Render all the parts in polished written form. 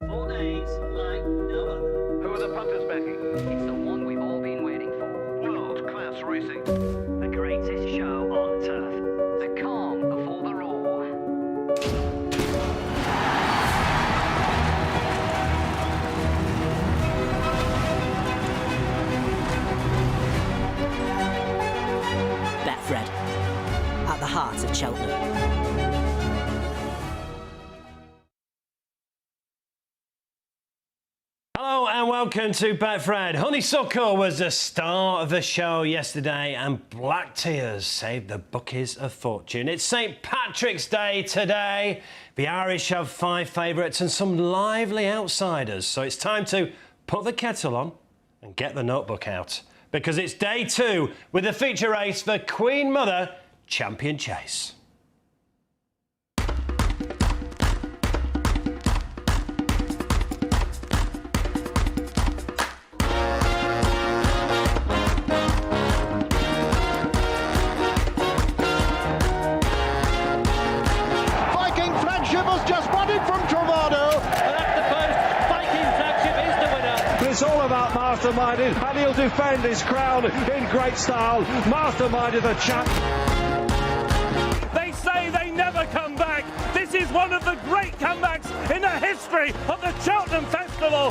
4 days like no other. Who are the punters backing? It's the one we've all been waiting for. World-class racing. The greatest show on turf. The calm before the roar. Betfred, at the heart of Cheltenham. Hello and welcome to Betfred. Honeysuckle was the star of the show yesterday and Black Tears saved the bookies a fortune. It's St Patrick's Day today. The Irish have 5 favourites and some lively outsiders. So it's time to put the kettle on and get the notebook out. Because it's day 2 with the feature race for Queen Mother Champion Chase. It's all about Masterminded, and he'll defend his crown in great style. Masterminded, the champ. They say they never come back. This is one of the great comebacks in the history of the Cheltenham Festival.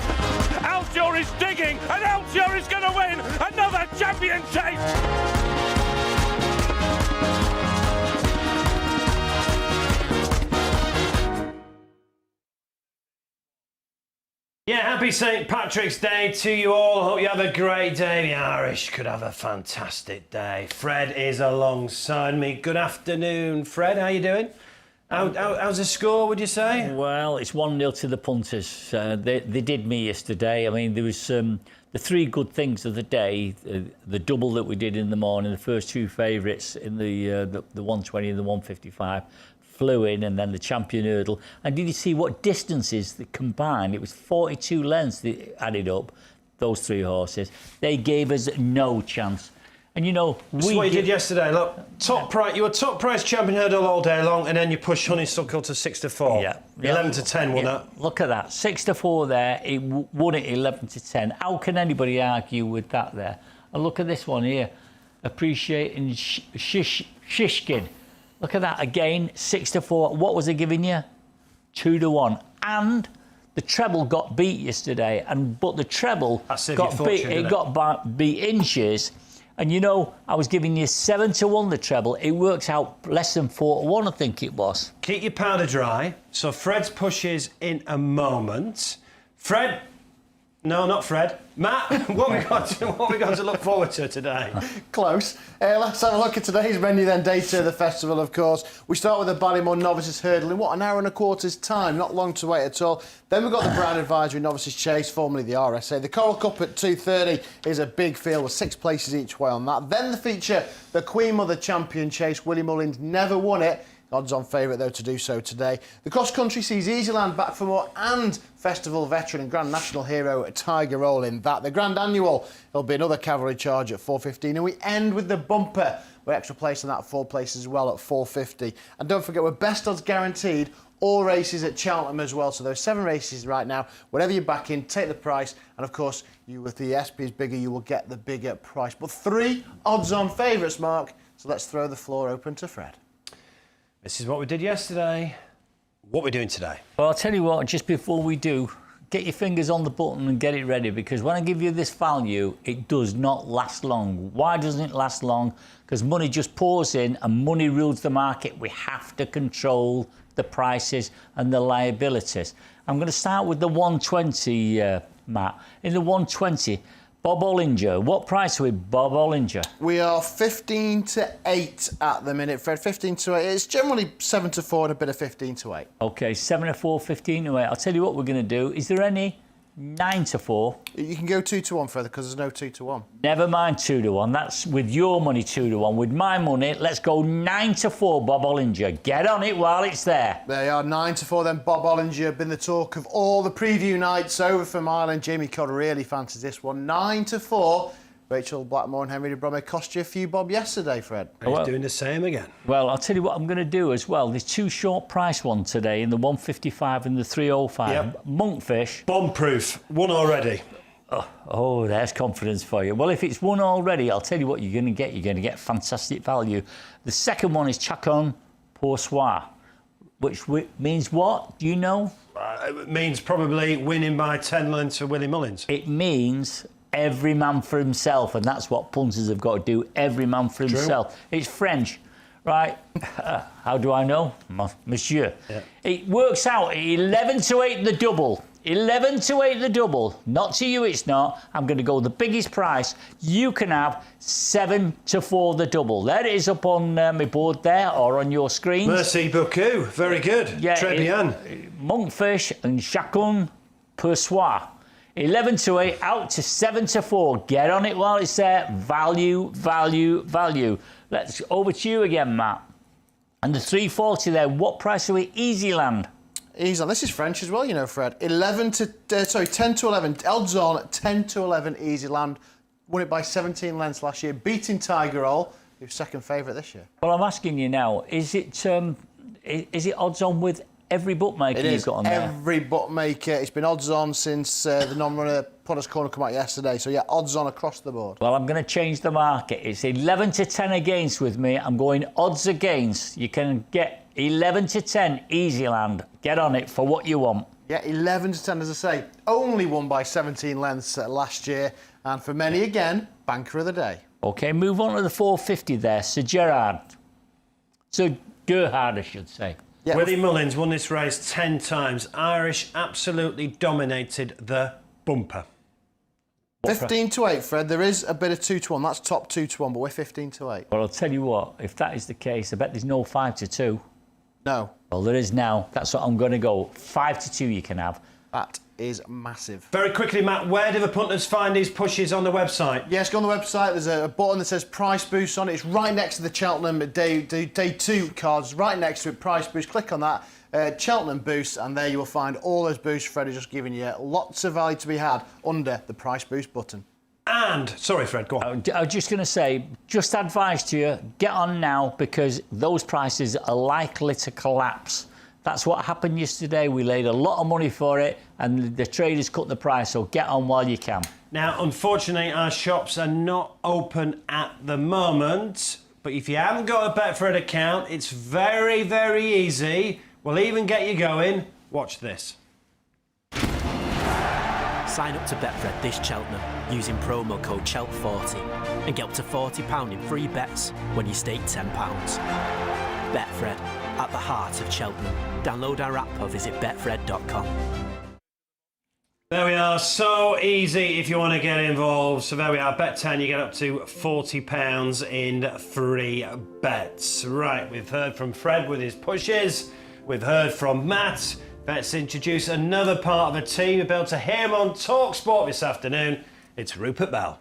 Altior is digging, and Altior is going to win another champion chase. Yeah, happy St Patrick's Day to you all. Hope you have a great day. The Irish could have a fantastic day. Fred is alongside me. Good afternoon, Fred. How you doing? How's the score, would you say? Well, it's 1-0 to the punters. They did me yesterday. I mean, there was the 3 good things of the day. The double that we did in the morning, the first 2 favourites in the 120 and the 155. Flew in, and then the champion hurdle. And did you see what distances that combined? It was 42 lengths that added up, those 3 horses. They gave us no chance. And you know, this is what you did yesterday. Look, you were top price champion hurdle all day long, and then you pushed Honeysuckle to 6-4. Yeah. 11 to 10, wasn't it? Look at that, 6-4 there. It won it 11 to 10. How can anybody argue with that there? And look at this one here, Appreciating Shishkin. Look at that again, 6-4. What was it giving you? 2-1. And the treble got beat yesterday, but the treble got beat. It got beat inches. And you know, I was giving you 7-1 the treble. It works out less than 4-1, I think it was. Keep your powder dry. So Fred's pushes in a moment. Fred. No, not Fred. Matt, what we got to look forward to today? Close. Let's have a look at today's menu then. Day 2 of the festival, of course. We start with the Ballymore Novices hurdle in, an hour and a quarter's time. Not long to wait at all. Then we've got the Brown Advisory Novices Chase, formerly the RSA. The Coral Cup at 2:30 is a big field with 6 places each way on that. Then the feature, the Queen Mother Champion Chase. Willie Mullins never won it. Odds-on favourite, though, to do so today. The cross-country sees Easyland back for more and festival veteran and Grand National hero Tiger Roll in that. The Grand Annual, there'll be another cavalry charge at 4:15. And we end with the bumper, with extra place on that 4 places as well at 4:50. And don't forget, we're best odds guaranteed all races at Cheltenham as well. So those 7 races right now, whatever you back in, take the price. And, of course, with the SP is bigger, you will get the bigger price. But 3 odds-on favourites, Mark. So let's throw the floor open to Fred. This is what we did yesterday. What we're doing today. Well, I'll tell you what, just before we do, get your fingers on the button and get it ready, because when I give you this value, it does not last long. Why doesn't it last long? Because money just pours in and money rules the market. We have to control the prices and the liabilities. I'm going to start with the 120, Matt. In the 120, Bob Bollinger. What price are we, Bob Bollinger? We are 15 to 8 at the minute, Fred. 15 to 8. It's generally 7 to 4 and a bit of 15 to 8. OK, 7 to 4, 15 to 8. I'll tell you what we're going to do. Is there any 9 to 4? You can go 2 to 1, Fred, because there's no 2 to 1. Never mind 2 to 1. That's with your money 2 to 1. With my money, let's go 9 to 4, Bob Bollinger. Get on it while it's there. They are 9 to 4 then. Bob Bollinger, been the talk of all the preview nights over from Ireland. Jamie Codd really fancies this one. 9 to 4. Rachel Blackmore and Henry de Bromé cost you a few bob yesterday, Fred. He's doing the same again. Well, I'll tell you what I'm going to do as well. There's 2 short price ones today in the 155 and the 305. Yep. Monkfish. Bomb-proof. One already. Oh, there's confidence for you. Well, if it's one already, I'll tell you what you're going to get. You're going to get fantastic value. The second one is Chacon Poursoir, which means what? Do you know? It means probably winning by 10 lengths for Willie Mullins. It means every man for himself, and that's what punters have got to do. Every man for himself. It's French, right? How do I know? Monsieur. Yeah. It works out at 11 to 8 the double. 11 to 8 the double. Not to you, it's not. I'm going to go the biggest price. You can have 7 to 4 the double. There it is up on my board there or on your screen. Merci beaucoup. Very good. Yeah, Très bien. Monkfish and Chacon Poursoir. 11 to 8 out to 7 to 4. Get on it while it's there. Value, value, value. Let's over to you again, Matt. And the 340 there. What price are we? Easyland. Easy. This is French as well, you know, Fred. 10 to 11. Odds on 10 to 11 Easyland. Won it by 17 lengths last year, beating Tiger Roll, who's second favourite this year. Well, I'm asking you now, is it odds on with every bookmaker you've got on there? Every bookmaker. It's been odds on since the non-runner Punters Corner come out yesterday. So, yeah, odds on across the board. Well, I'm going to change the market. It's 11 to 10 against with me. I'm going odds against. You can get 11 to 10 Easyland. Get on it for what you want. Yeah, 11 to 10, as I say. Only won by 17 lengths last year. And for many, again, banker of the day. OK, move on to the 450 there. Sir Gerhard, I should say. Yeah, Willie Mullins won this race 10 times. Irish absolutely dominated the bumper. 15 to 8, Fred. There is a bit of 2 to 1. That's top 2 to 1, but we're 15 to 8. Well, I'll tell you what, if that is the case, I bet there's no 5 to 2. No. Well, there is now. That's what I'm going to go. 5 to 2 you can have. That is massive. Very quickly, Matt, where do the punters find these pushes on the website? Yes, go on the website. There's a button that says price boost on it. It's right next to the Cheltenham day 2 cards. Right next to it, price boost. Click on that, Cheltenham boost, and there you will find all those boosts Fred has just given you. Lots of value to be had under the price boost button. And, sorry, Fred, go on. I was just going to say, just advice to you, get on now because those prices are likely to collapse. That's what happened yesterday. We laid a lot of money for it and the traders cut the price, so get on while you can. Now, unfortunately, our shops are not open at the moment, but if you haven't got a Betfred account, it's very, very easy. We'll even get you going. Watch this. Sign up to Betfred this Cheltenham using promo code CHELT40 and get up to £40 in free bets when you stake £10. Betfred, at the heart of Cheltenham. Download our app or visit betfred.com. There we are, so easy if you want to get involved. So there we are, bet 10, you get up to £40 in free bets. Right, we've heard from Fred with his pushes. We've heard from Matt. Let's introduce another part of the team. You'll be able to hear him on TalkSport this afternoon. It's Rupert Bell.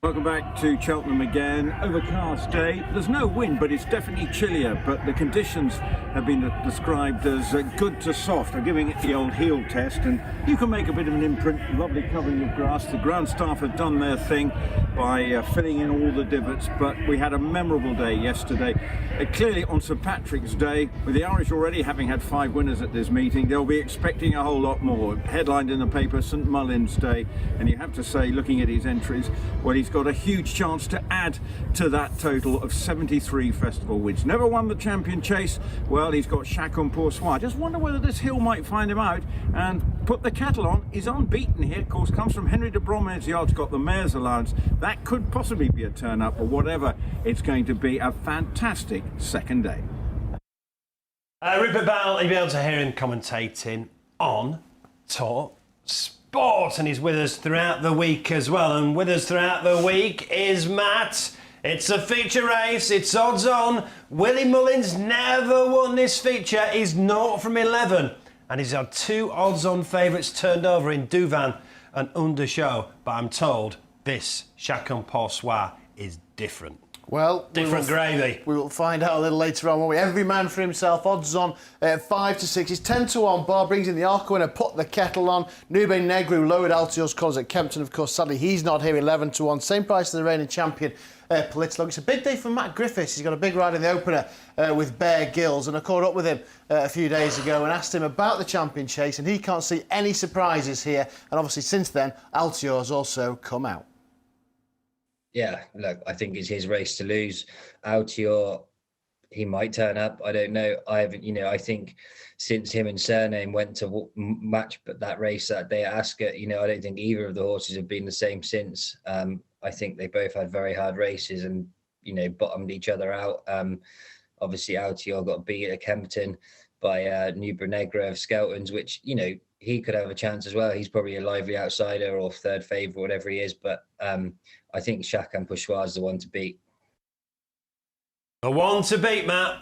Welcome back to Cheltenham again. Overcast day. There's no wind, but it's definitely chillier. But the conditions have been described as good to soft. I'm giving it the old heel test, and you can make a bit of an imprint. Lovely covering of grass. The ground staff have done their thing by filling in all the divots. But we had a memorable day yesterday. Clearly on St Patrick's Day, with the Irish already having had 5 winners at this meeting, they'll be expecting a whole lot more. Headlined in the paper, St Mullins Day, and you have to say, looking at his entries, well, he's got a huge chance to add to that total of 73 festival wins. Never won the champion chase. Well, he's got Chacon Poursoir. I just wonder whether this hill might find him out and put the kettle on. He's unbeaten here, of course, comes from Henry de Bromé's yard's got the mayor's allowance. That could possibly be a turn up, or whatever. It's going to be a fantastic second day. Rupert Bell, you'll be able to hear him commentating on TalkSport, and he's with us throughout the week as well. And with us throughout the week is Matt. It's a feature race, it's odds on. Willie Mullins never won this feature. He's 0 from 11, and he's had 2 odds on favourites turned over in Duvan and Undershow. But I'm told this Chacon Poursoir is different. Well, different gravy. We will find out a little later on, won't we? Every man for himself. Odds on 5 to 6. It's 10 to 1. Bar brings in the Arco winner. Put the kettle on. Nube Negru lowered Altior's colours at Kempton. Of course, sadly, he's not here. 11 to 1. Same price as the reigning champion. Politilogue. It's a big day for Matt Griffiths. He's got a big ride in the opener with Bear Gills, and I caught up with him a few days ago and asked him about the champion chase, and he can't see any surprises here. And obviously, since then, Altior's also come out. Yeah, look, I think it's his race to lose. Altior, he might turn up. I don't know. I think since him and Surname went to match that race that day at Ascot, I don't think either of the horses have been the same since. I think they both had very hard races and, bottomed each other out. Obviously, Altior got beat at Kempton by Nubra Negra of Skelton's, which, he could have a chance as well. He's probably a lively outsider or third favourite, whatever he is. But I think Chacun Pochoir is the one to beat. The one to beat, Matt.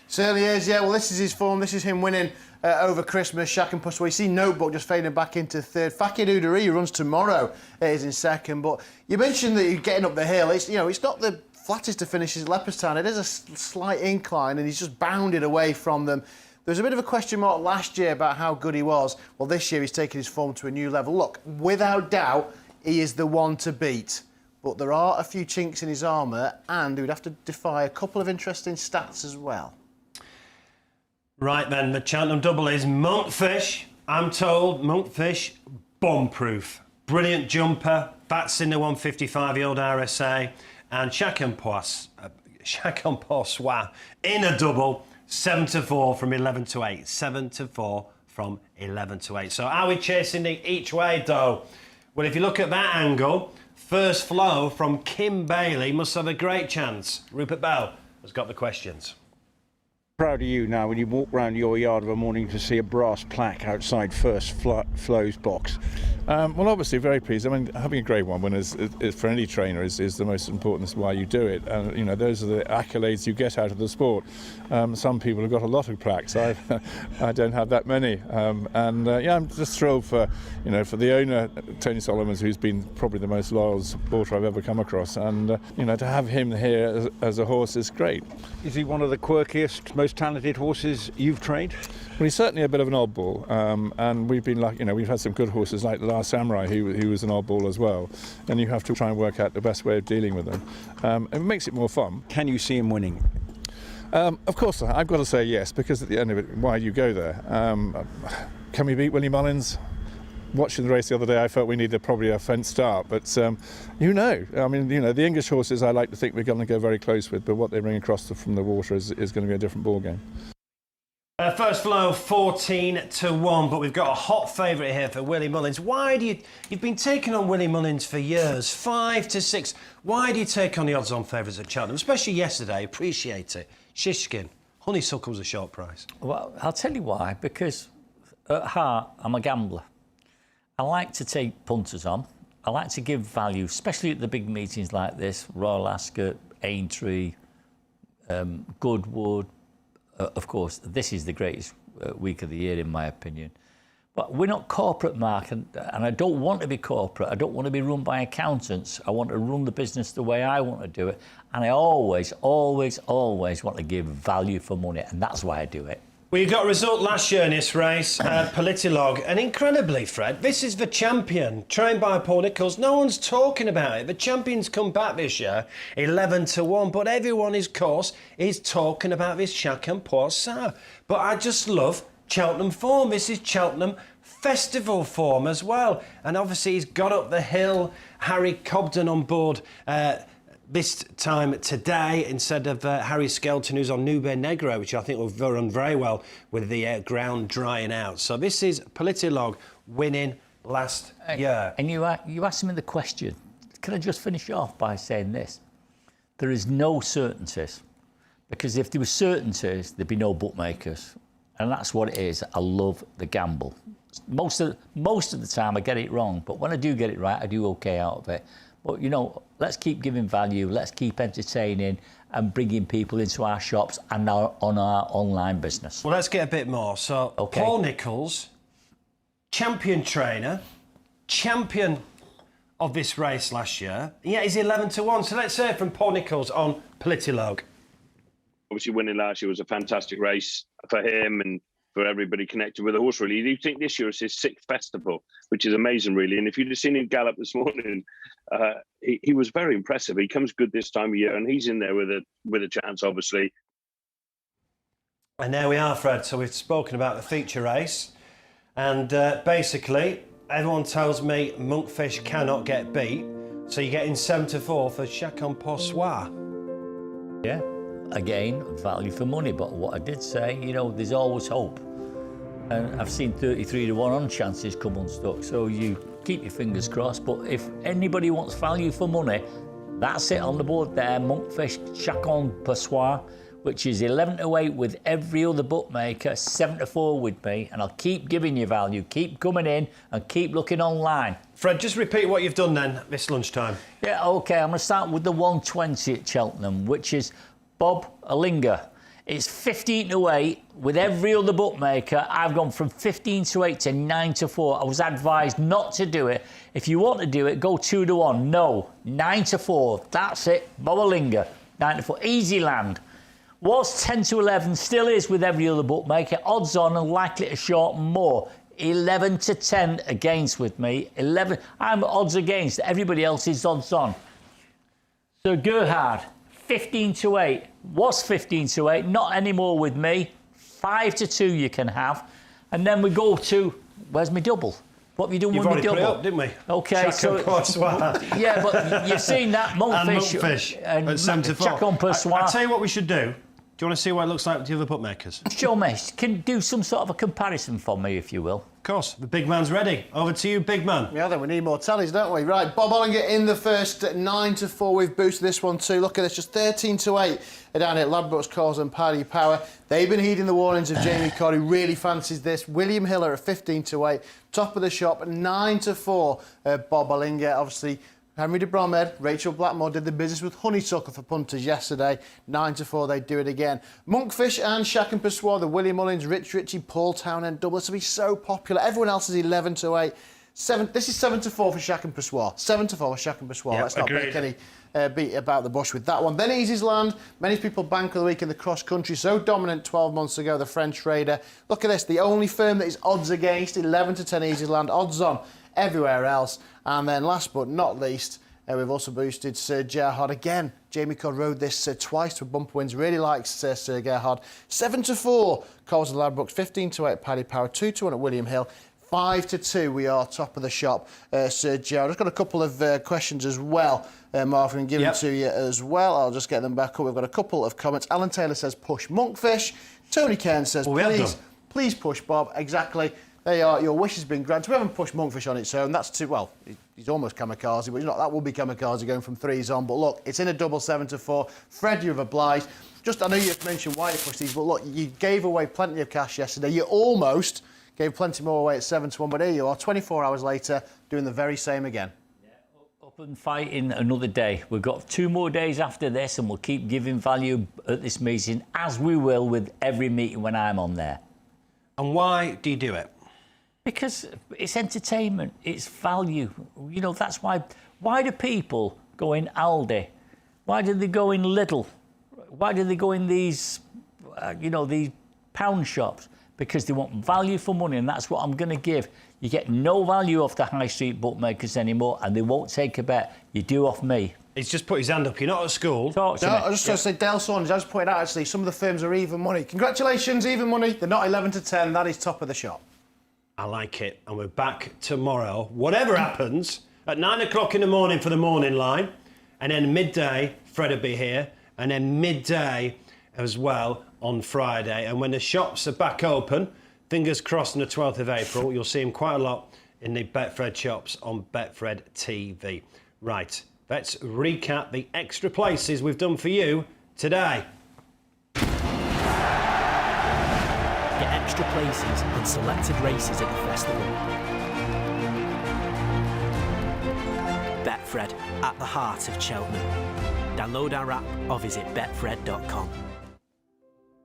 Certainly is, yeah. Well, this is his form. This is him winning over Christmas. Chacun Pochoir. You see Notebook just fading back into third. Fakir Udari, who runs tomorrow, is in second. But you mentioned that you're getting up the hill. It's it's not the flattest of finishes at Leopardstown. It is a slight incline, and he's just bounded away from them. There was a bit of a question mark last year about how good he was. Well, this year he's taken his form to a new level. Look, without doubt, he is the one to beat. But there are a few chinks in his armour, and he would have to defy a couple of interesting stats as well. Right then, the Cheltenham double is Monkfish. I'm told Monkfish, bomb-proof. Brilliant jumper. That's in the 155-year-old RSA. And Chacun Pochoir in a double. 7 to 4 from 11 to 8. 7 to 4 from 11 to 8. So are we chasing it each way, though? Well, if you look at that angle, First Flow from Kim Bailey must have a great chance. Rupert Bell has got the questions. Proud of you now when you walk round your yard of a morning to see a brass plaque outside First Flow's box. Well, obviously very pleased. I mean, having a Grade 1 winner is for any trainer is the most important. That's why you do it. And those are the accolades you get out of the sport. Some people have got a lot of plaques. I don't have that many. I'm just thrilled for the owner, Tony Solomons, who's been probably the most loyal supporter I've ever come across. And to have him here as a horse is great. Is he one of the quirkiest, most talented horses you've trained? Well, he's certainly a bit of an oddball, and we've been lucky. We've had some good horses like the Last Samurai, who was an oddball as well. And you have to try and work out the best way of dealing with them. It makes it more fun. Can you see him winning? Of course, I've got to say yes, because at the end of it, why do you go there? Can we beat Willie Mullins? Watching the race the other day, I felt we needed probably a fence start, but you know. I mean, the English horses I like to think we're going to go very close with, but what they bring across from the water is going to be a different ball game. First Flow 14 to 1, but we've got a hot favourite here for Willie Mullins. You've been taking on Willie Mullins for years, 5 to 6. Why do you take on the odds-on favourites at Cheltenham, especially yesterday? Appreciate it. Shishkin, Honeysuckle was a short price. Well, I'll tell you why, because at heart, I'm a gambler. I like to take punters on. I like to give value, especially at the big meetings like this, Royal Ascot, Aintree, Goodwood. Of course, this is the greatest week of the year, in my opinion. But we're not corporate, Mark, and I don't want to be corporate. I don't want to be run by accountants. I want to run the business the way I want to do it. And I always, always, always want to give value for money, and that's why I do it. Well, you got a result last year in this race, Politilogue, and incredibly, Fred, this is the champion, trained by Paul Nichols. No one's talking about it. The champion's come back this year, 11 to 1, but everyone, of course, is talking about this Chacun Pochoir. But I just love Cheltenham form. This is Cheltenham festival form as well. And obviously, he's got up the hill. Harry Cobden on board this time today instead of Harry Skelton, who's on Nube Negra, which I think will run very well with the ground drying out. So this is Politilogue winning last year. And you asked me the question. Can I just finish off by saying this? There is no certainties, because if there were certainties, there'd be no bookmakers. And that's what it is. I love the gamble. Most of the time I get it wrong, but when I do get it right, I do okay out of it. But, let's keep giving value, let's keep entertaining and bringing people into our shops and on our online business. Well, let's get a bit more. So, okay. Paul Nichols, champion trainer, champion of this race last year. Yeah, he's 11-1. So let's hear from Paul Nichols on Politilogue. Obviously, winning last year was a fantastic race for him and for everybody connected with the horse, really. Do you think this year is his 6th festival, which is amazing, really? And if you'd have seen him gallop this morning, he was very impressive. He comes good this time of year, and he's in there with a chance, obviously. And there we are, Fred. So we've spoken about the feature race. And basically, everyone tells me Monkfish cannot get beat. So you're getting 7-4 for Chacon Poursoir. Yeah, again, value for money. But what I did say, you know, there's always hope. And I've seen 33-1 on chances come unstuck. So you keep your fingers crossed. But if anybody wants value for money, that's it on the board there. Monkfish, Chacon Poursoir, which is 11-8 with every other bookmaker, 7-4 with me, and I'll keep giving you value, keep coming in and keep looking online. Fred, just repeat what you've done then this lunchtime. Yeah, OK, I'm going to start with the 120 at Cheltenham, which is Bollinger. It's 15-8 with every other bookmaker. I've gone from 15-8 to 9-4. I was advised not to do it. If you want to do it, go 2-1. No, 9-4. That's it. Bollinger, 9-4. Easy land. Was 10-11, still is with every other bookmaker. Odds on and likely to shorten more. 11-10 against with me. 11. I'm odds against. Everybody else is odds on. So Gerhard, 15-8. Was 15-8. Not anymore with me. 5-2 you can have. And then we go to, where's my double? What have you done with my double? Put it up, didn't we? OK, so... yeah, but you've seen that. Monkfish and at 7-4. Chacon Poursoir. I'll tell you what we should do. Do you want to see what it looks like with the other bookmakers? Show me. Can you do some sort of a comparison for me, if you will? Of course. The big man's ready. Over to you, big man. Yeah, then we need more tallies, don't we? Right, Bob Bollinger in the first 9-4. We've boosted this one too. Look at this, just 13-8 down at Ladbrokes, Cause and Paddy Power. They've been heeding the warnings of Jamie Codd, who really fancies this. William Hiller at 15-8. Top of the shop, 9-4. Bob Bollinger, obviously. Henry de Bromhead, Rachel Blackmore did the business with Honeysuckle for punters yesterday. 9-4, they do it again. Monkfish and Chacon Poursoir, the William Mullins, Rich Ritchie, Paul Townend double. This will be so popular. Everyone else is 11-8. This is 7-4 for Chacon Poursoir. 7-4 for Chacon Poursoir. Yep, Let's not agreed. make any beat about the bush with that one. Then Easy's Land. Many people bank of the week in the cross country. So dominant 12 months ago, the French trader. Look at this. The only firm that is odds against, 11-10 Easy's Land. Odds on everywhere else. And then last but not least, we've also boosted Sir Gerhard again. Jamie Codd rode this twice with bumper wins. Really likes Sir Gerhard. 7-4, Coles and Ladbrokes. 15-8, Paddy Power. 2-1 at William Hill. 5-2, we are top of the shop. Sir Gerhard. I've got a couple of questions as well, Marvin, and give them to you as well. I'll just get them back up. We've got a couple of comments. Alan Taylor says, push Monkfish. Tony Cairn says, please push Bob. Exactly. They are. Your wish has been granted. We haven't pushed Monkfish on its own. That's too well. He's almost kamikaze, but he's not. That will be kamikaze going from 3s on. But look, it's in a double 7-4. Fred, you've obliged. Just, I know you've mentioned why you pushed these, but look, you gave away plenty of cash yesterday. You almost gave plenty more away at 7-1, but here you are, 24 hours later, doing the very same again. Yeah, up and fighting another day. We've got 2 more days after this, and we'll keep giving value at this meeting, as we will with every meeting when I'm on there. And why do you do it? Because it's entertainment, it's value. You know, that's why. Why do people go in Aldi? Why do they go in Lidl? Why do they go in these, these pound shops? Because they want value for money, and that's what I'm going to give. You get no value off the high street bookmakers anymore, and they won't take a bet. You do off me. He's just put his hand up. You're not at school. Talk to me. I just want to say, Dale Saunders, I just pointed out, actually, some of the firms are even money. Congratulations, even money. They're not 11-10. That is top of the shop. I like it. And we're back tomorrow, whatever happens, at 9 o'clock in the morning for the morning line. And then midday, Fred will be here. And then midday as well on Friday. And when the shops are back open, fingers crossed on the 12th of April, you'll see him quite a lot in the Betfred shops on Betfred TV. Right, let's recap the extra places we've done for you today. Get extra places and selected races at the festival. Betfred, at the heart of Cheltenham. Download our app or visit betfred.com.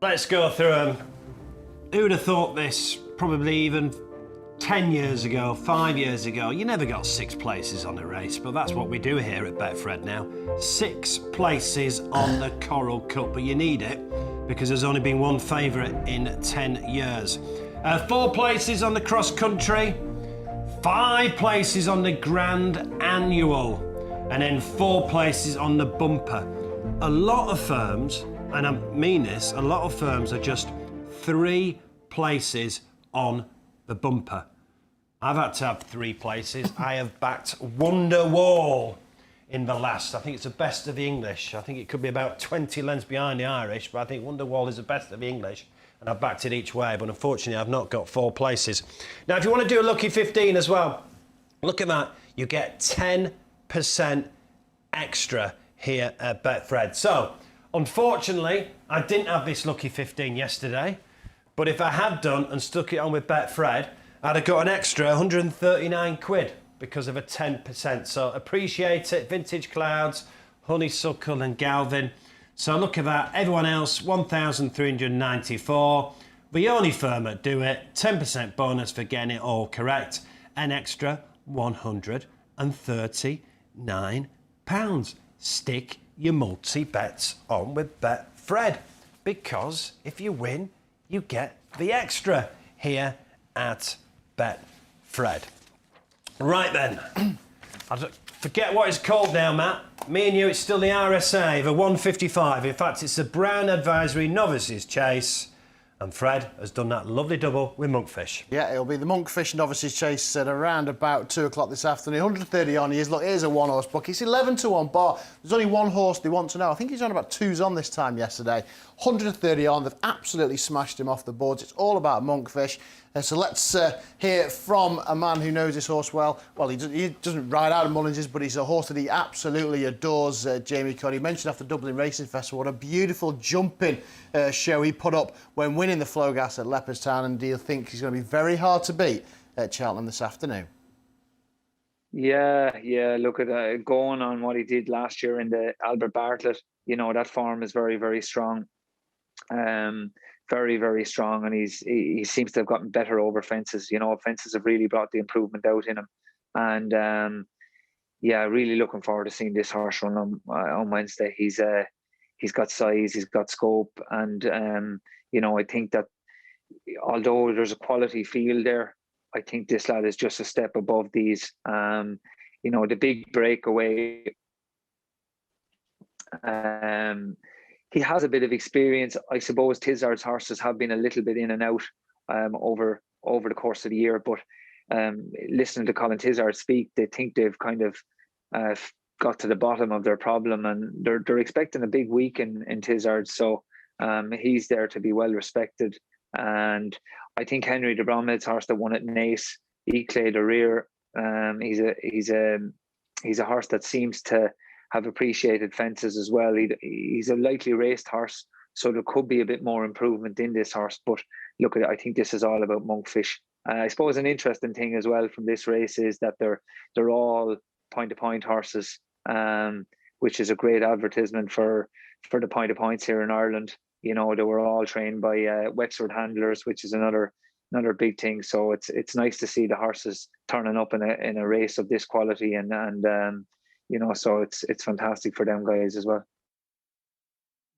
Let's go through them. Who'd have thought this probably even 10 years ago, 5 years ago, you never got 6 places on a race, but that's what we do here at Betfred now. 6 places on the Coral Cup, but you need it because there's only been one favourite in 10 years. 4 places on the cross country, 5 places on the Grand Annual, and then 4 places on the bumper. A lot of firms, and I mean this, a lot of firms are just 3 places on the bumper. I've had to have 3 places. I have backed Wonderwall in the last. I think it's the best of the English. I think it could be about 20 lengths behind the Irish, but I think Wonderwall is the best of the English. And I've backed it each way, but unfortunately I've not got 4 places. Now, if you want to do a lucky 15 as well, look at that. You get 10% extra here at Betfred. So, unfortunately, I didn't have this lucky 15 yesterday, but if I had done and stuck it on with Betfred, I'd have got an extra 139 quid because of a 10%. So appreciate it. Vintage Clouds, Honeysuckle and Galvin. So look at that. Everyone else, 1,394. The only firm that do it, 10% bonus for getting it all correct. An extra £139. Stick your multi-bets on with Betfred, because if you win, you get the extra here at Betfred. Right then, I forget what it's called now, Matt. Me and you, it's still the RSA, the 155. In fact, it's the Brown Advisory Novices Chase. And Fred has done that lovely double with Monkfish. Yeah, it'll be the Monkfish Novices Chase at around about 2 o'clock this afternoon. 130 on. Look, here's a 1-horse book. It's 11 to 1 bar. There's only 1 horse they want to know. I think he's on about 2s on this time yesterday. 130 on. They've absolutely smashed him off the boards. It's all about Monkfish. So let's hear from a man who knows this horse well. Well, he doesn't ride out of Mullinger's, but he's a horse that he absolutely adores, Jamie Cod. He mentioned after Dublin Racing Festival what a beautiful jumping show he put up when winning the Flogas at Leopardstown, and he'll think he's going to be very hard to beat at Cheltenham this afternoon. Yeah, look at going on what he did last year in the Albert Bartlett. You know, that form is very, very strong. Very, very strong, and he seems to have gotten better over fences. You know, fences have really brought the improvement out in him, and really looking forward to seeing this horse run on Wednesday. He's got size, he's got scope, and you know, I think that although there's a quality field there, I think this lad is just a step above these. You know, the big breakaway. He has a bit of experience. I suppose Tizard's horses have been a little bit in and out over the course of the year, but listening to Colin Tizard speak, they think they've kind of got to the bottom of their problem, and they're expecting a big week in Tizard, so he's there to be well respected. And I think Henry de Bromhead's horse that won at Naas, Eclay de Rear, he's a horse that seems to have appreciated fences as well. He's a lightly raced horse, so there could be a bit more improvement in this horse. But look, I think this is all about Monkfish. I suppose an interesting thing as well from this race is that they're all point-to-point horses, which is a great advertisement for the point-to-points here in Ireland. You know, they were all trained by Wexford handlers, which is another big thing. So it's nice to see the horses turning up in a race of this quality, and you know, so it's fantastic for them guys as well.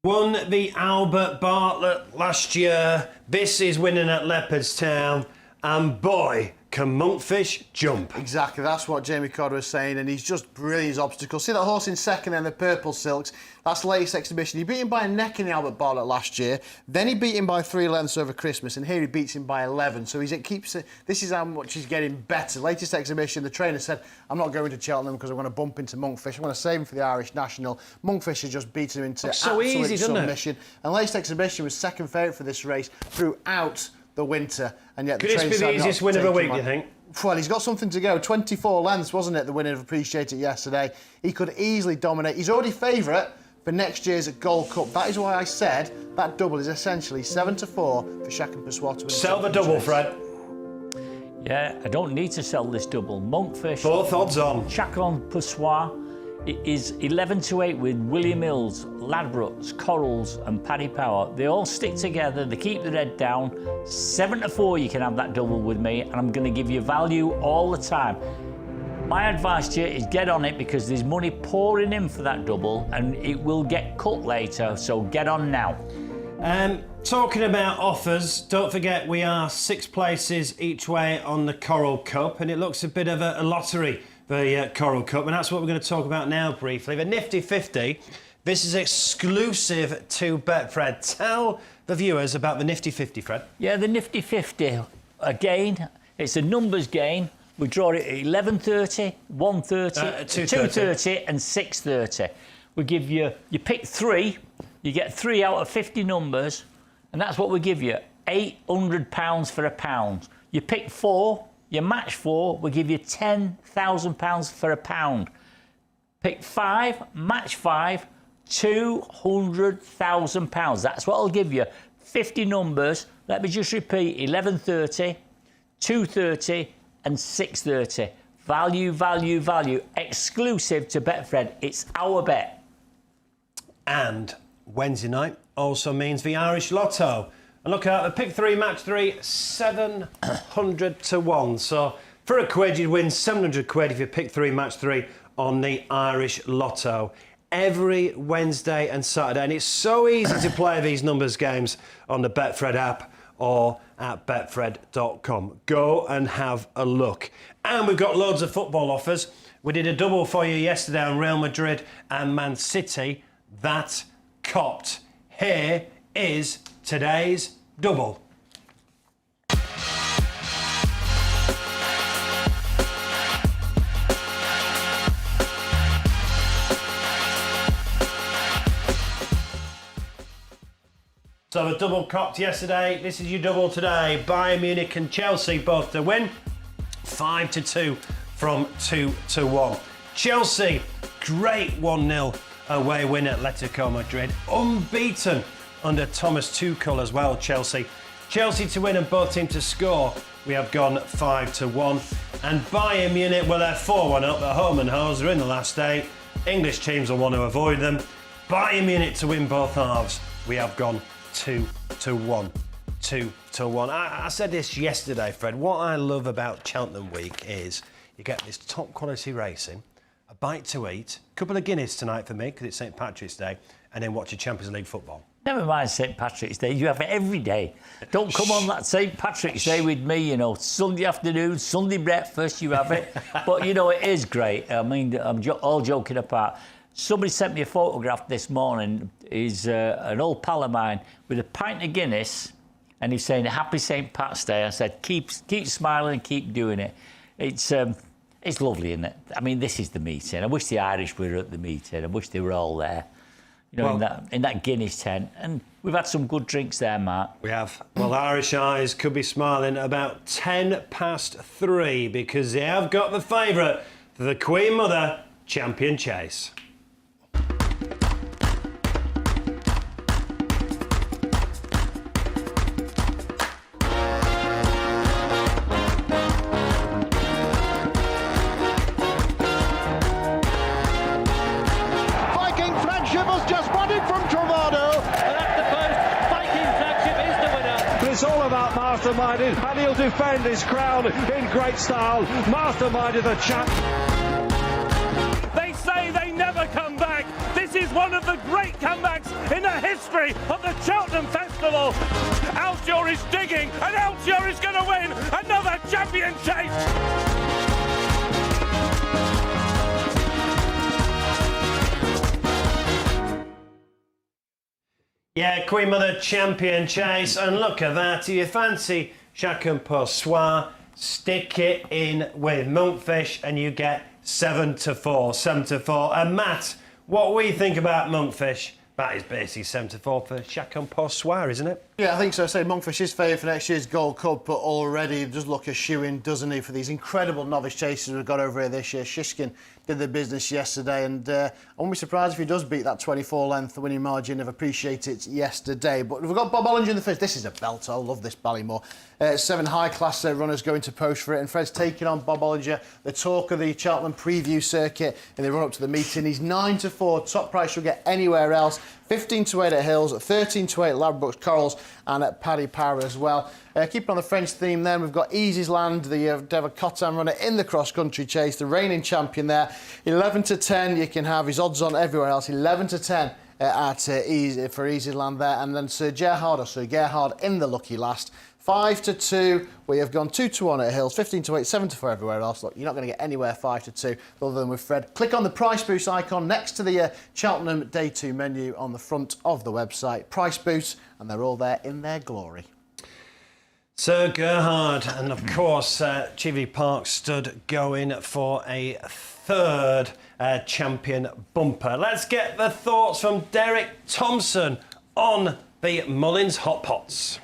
Won the Albert Bartlett last year. This is winning at Leopardstown. And boy, can Monkfish jump. Exactly, that's what Jamie Cod was saying, and he's just brilliant as obstacles. See that horse in second then, the Purple Silks. That's the latest exhibition. He beat him by a neck in the Albert Bartlett last year. Then he beat him by 3 lengths over Christmas, and here he beats him by 11. So this is how much he's getting better. Latest exhibition, the trainer said, I'm not going to Cheltenham because I'm going to bump into Monkfish. I'm going to save him for the Irish National. Monkfish has just beaten him into absolute submission. And latest exhibition was second favourite for this race throughout the winter, and yet could this be the easiest win of the week, do you think? Well, he's got something to go. 24 lengths, wasn't it, the winner of Appreciate It yesterday? He could easily dominate. He's already favourite for next year's Gold Cup. That is why I said that double is essentially 7-4 for Shaq and Pessoa. Sell the double, Fred. Yeah, I don't need to sell this double. Monkfish. Both odds on. Chacon Pessoa. It is 11 to 8 with William Hills, Ladbrokes, Corals and Paddy Power. They all stick together, they keep the head down. 7 to 4 you can have that double with me, and I'm going to give you value all the time. My advice to you is get on it, because there's money pouring in for that double and it will get cut later, so get on now. Talking about offers, don't forget we are 6 places each way on the Coral Cup, and it looks a bit of a lottery, the Coral Cup, and that's what we're going to talk about now briefly. The Nifty 50, this is exclusive to Betfred. Tell the viewers about the Nifty 50, Fred. Yeah, the Nifty 50, again, it's a numbers game. We draw it at 11:30, 1:30, 2:30 and 6:30. We give you pick 3, you get 3 out of 50 numbers, and that's what we give you, £800 for £1. You pick 4, you match 4, we give you £10,000 for £1. Pick 5, match 5, £200,000. That's what I'll give you. 50 numbers. Let me just repeat: 11:30, 2:30 and 6:30. Value, value, value. Exclusive to Betfred. It's our bet. And Wednesday night also means the Irish Lotto. And look at the pick 3, match 3, 700 to 1. So for a quid, you'd win 700 quid if you pick 3, match 3 on the Irish Lotto. Every Wednesday and Saturday. And it's so easy to play these numbers games on the Betfred app or at betfred.com. Go and have a look. And we've got loads of football offers. We did a double for you yesterday on Real Madrid and Man City. That copped. Here is today's double. So the double copped yesterday. This is your double today. Bayern Munich and Chelsea both to win. 5-2 from 2-1. Chelsea, great 1-0 away win at Atletico Madrid. Unbeaten under Thomas Tuchel as well, Chelsea. Chelsea to win and both teams to score. We have gone 5-1. And Bayern Munich, well, they're 4-1 up. They're home and hose. They're in the last 8. English teams will want to avoid them. Bayern Munich to win both halves. We have gone 2-1. 2-1. I said this yesterday, Fred. What I love about Cheltenham Week is you get this top quality racing, a bite to eat, a couple of Guinness tonight for me because it's St Patrick's Day, and then watch your Champions League football. Never mind St Patrick's Day, you have it every day. Don't come on that St Patrick's Day with me, you know, Sunday afternoon, Sunday breakfast, you have it. But, you know, it is great. I mean, all joking apart. Somebody sent me a photograph this morning. He's an old pal of mine with a pint of Guinness, and he's saying, Happy St Pat's Day. I said, keep smiling and keep doing it. It's lovely, isn't it? I mean, this is the meeting. I wish the Irish were at the meeting. I wish they were all there. You know, well, in that Guinness tent. And we've had some good drinks there, Mark. We have. Well, Irish eyes could be smiling at about 3:10 because they have got the favourite, the Queen Mother, Champion Chase. Masterminded, and he'll defend his crown in great style. Masterminded the champ. They say they never come back. This is one of the great comebacks in the history of the Cheltenham Festival. Altior is digging, and Altior is going to win another champion chase. Yeah, Queen Mother Champion Chase, and look at that. If you fancy Chacun pour soi, stick it in with Monkfish and you get 7-4. And Matt, what we think about Monkfish, that is basically 7-4 for Chacun pour soi, isn't it? Yeah, I think so. I say Monkfish is favourite for next year's Gold Cup, but already does look a shoe-in, doesn't he, for these incredible novice chasers we've got over here this year. Shishkin, did the business yesterday, and I won't be surprised if he does beat that 24-length winning margin of Appreciate It yesterday. But we've got Bob Bollinger in the first. This is a belter. I love this Ballymore. 7 high-class runners going to post for it, and Fred's taking on Bob Bollinger, the talk of the Cheltenham preview circuit in the run-up to the meeting. He's 9-4. Top price you'll get anywhere else. 15-8 at Hills, 13-8 Ladbrokes Corals, and at Paddy Power as well. Keeping on the French theme then, we've got Easy's Land, the Dever Cottam runner in the cross-country chase, the reigning champion there. 11-10, you can have his odds on everywhere else. 11-10 at Easy for Easy's Land there. And then Sir Gerhard in the lucky last. 5-2, we have gone 2-1 at Hills, 15-8, 7-4 everywhere else. Look, you're not going to get anywhere 5-2 other than with Fred. Click on the Price Boost icon next to the Cheltenham Day 2 menu on the front of the website. Price Boost, and they're all there in their glory. Sir Gerhard, and of course, Chivy Park stood going for a third champion bumper. Let's get the thoughts from Derek Thompson on the Mullins Hot Pots.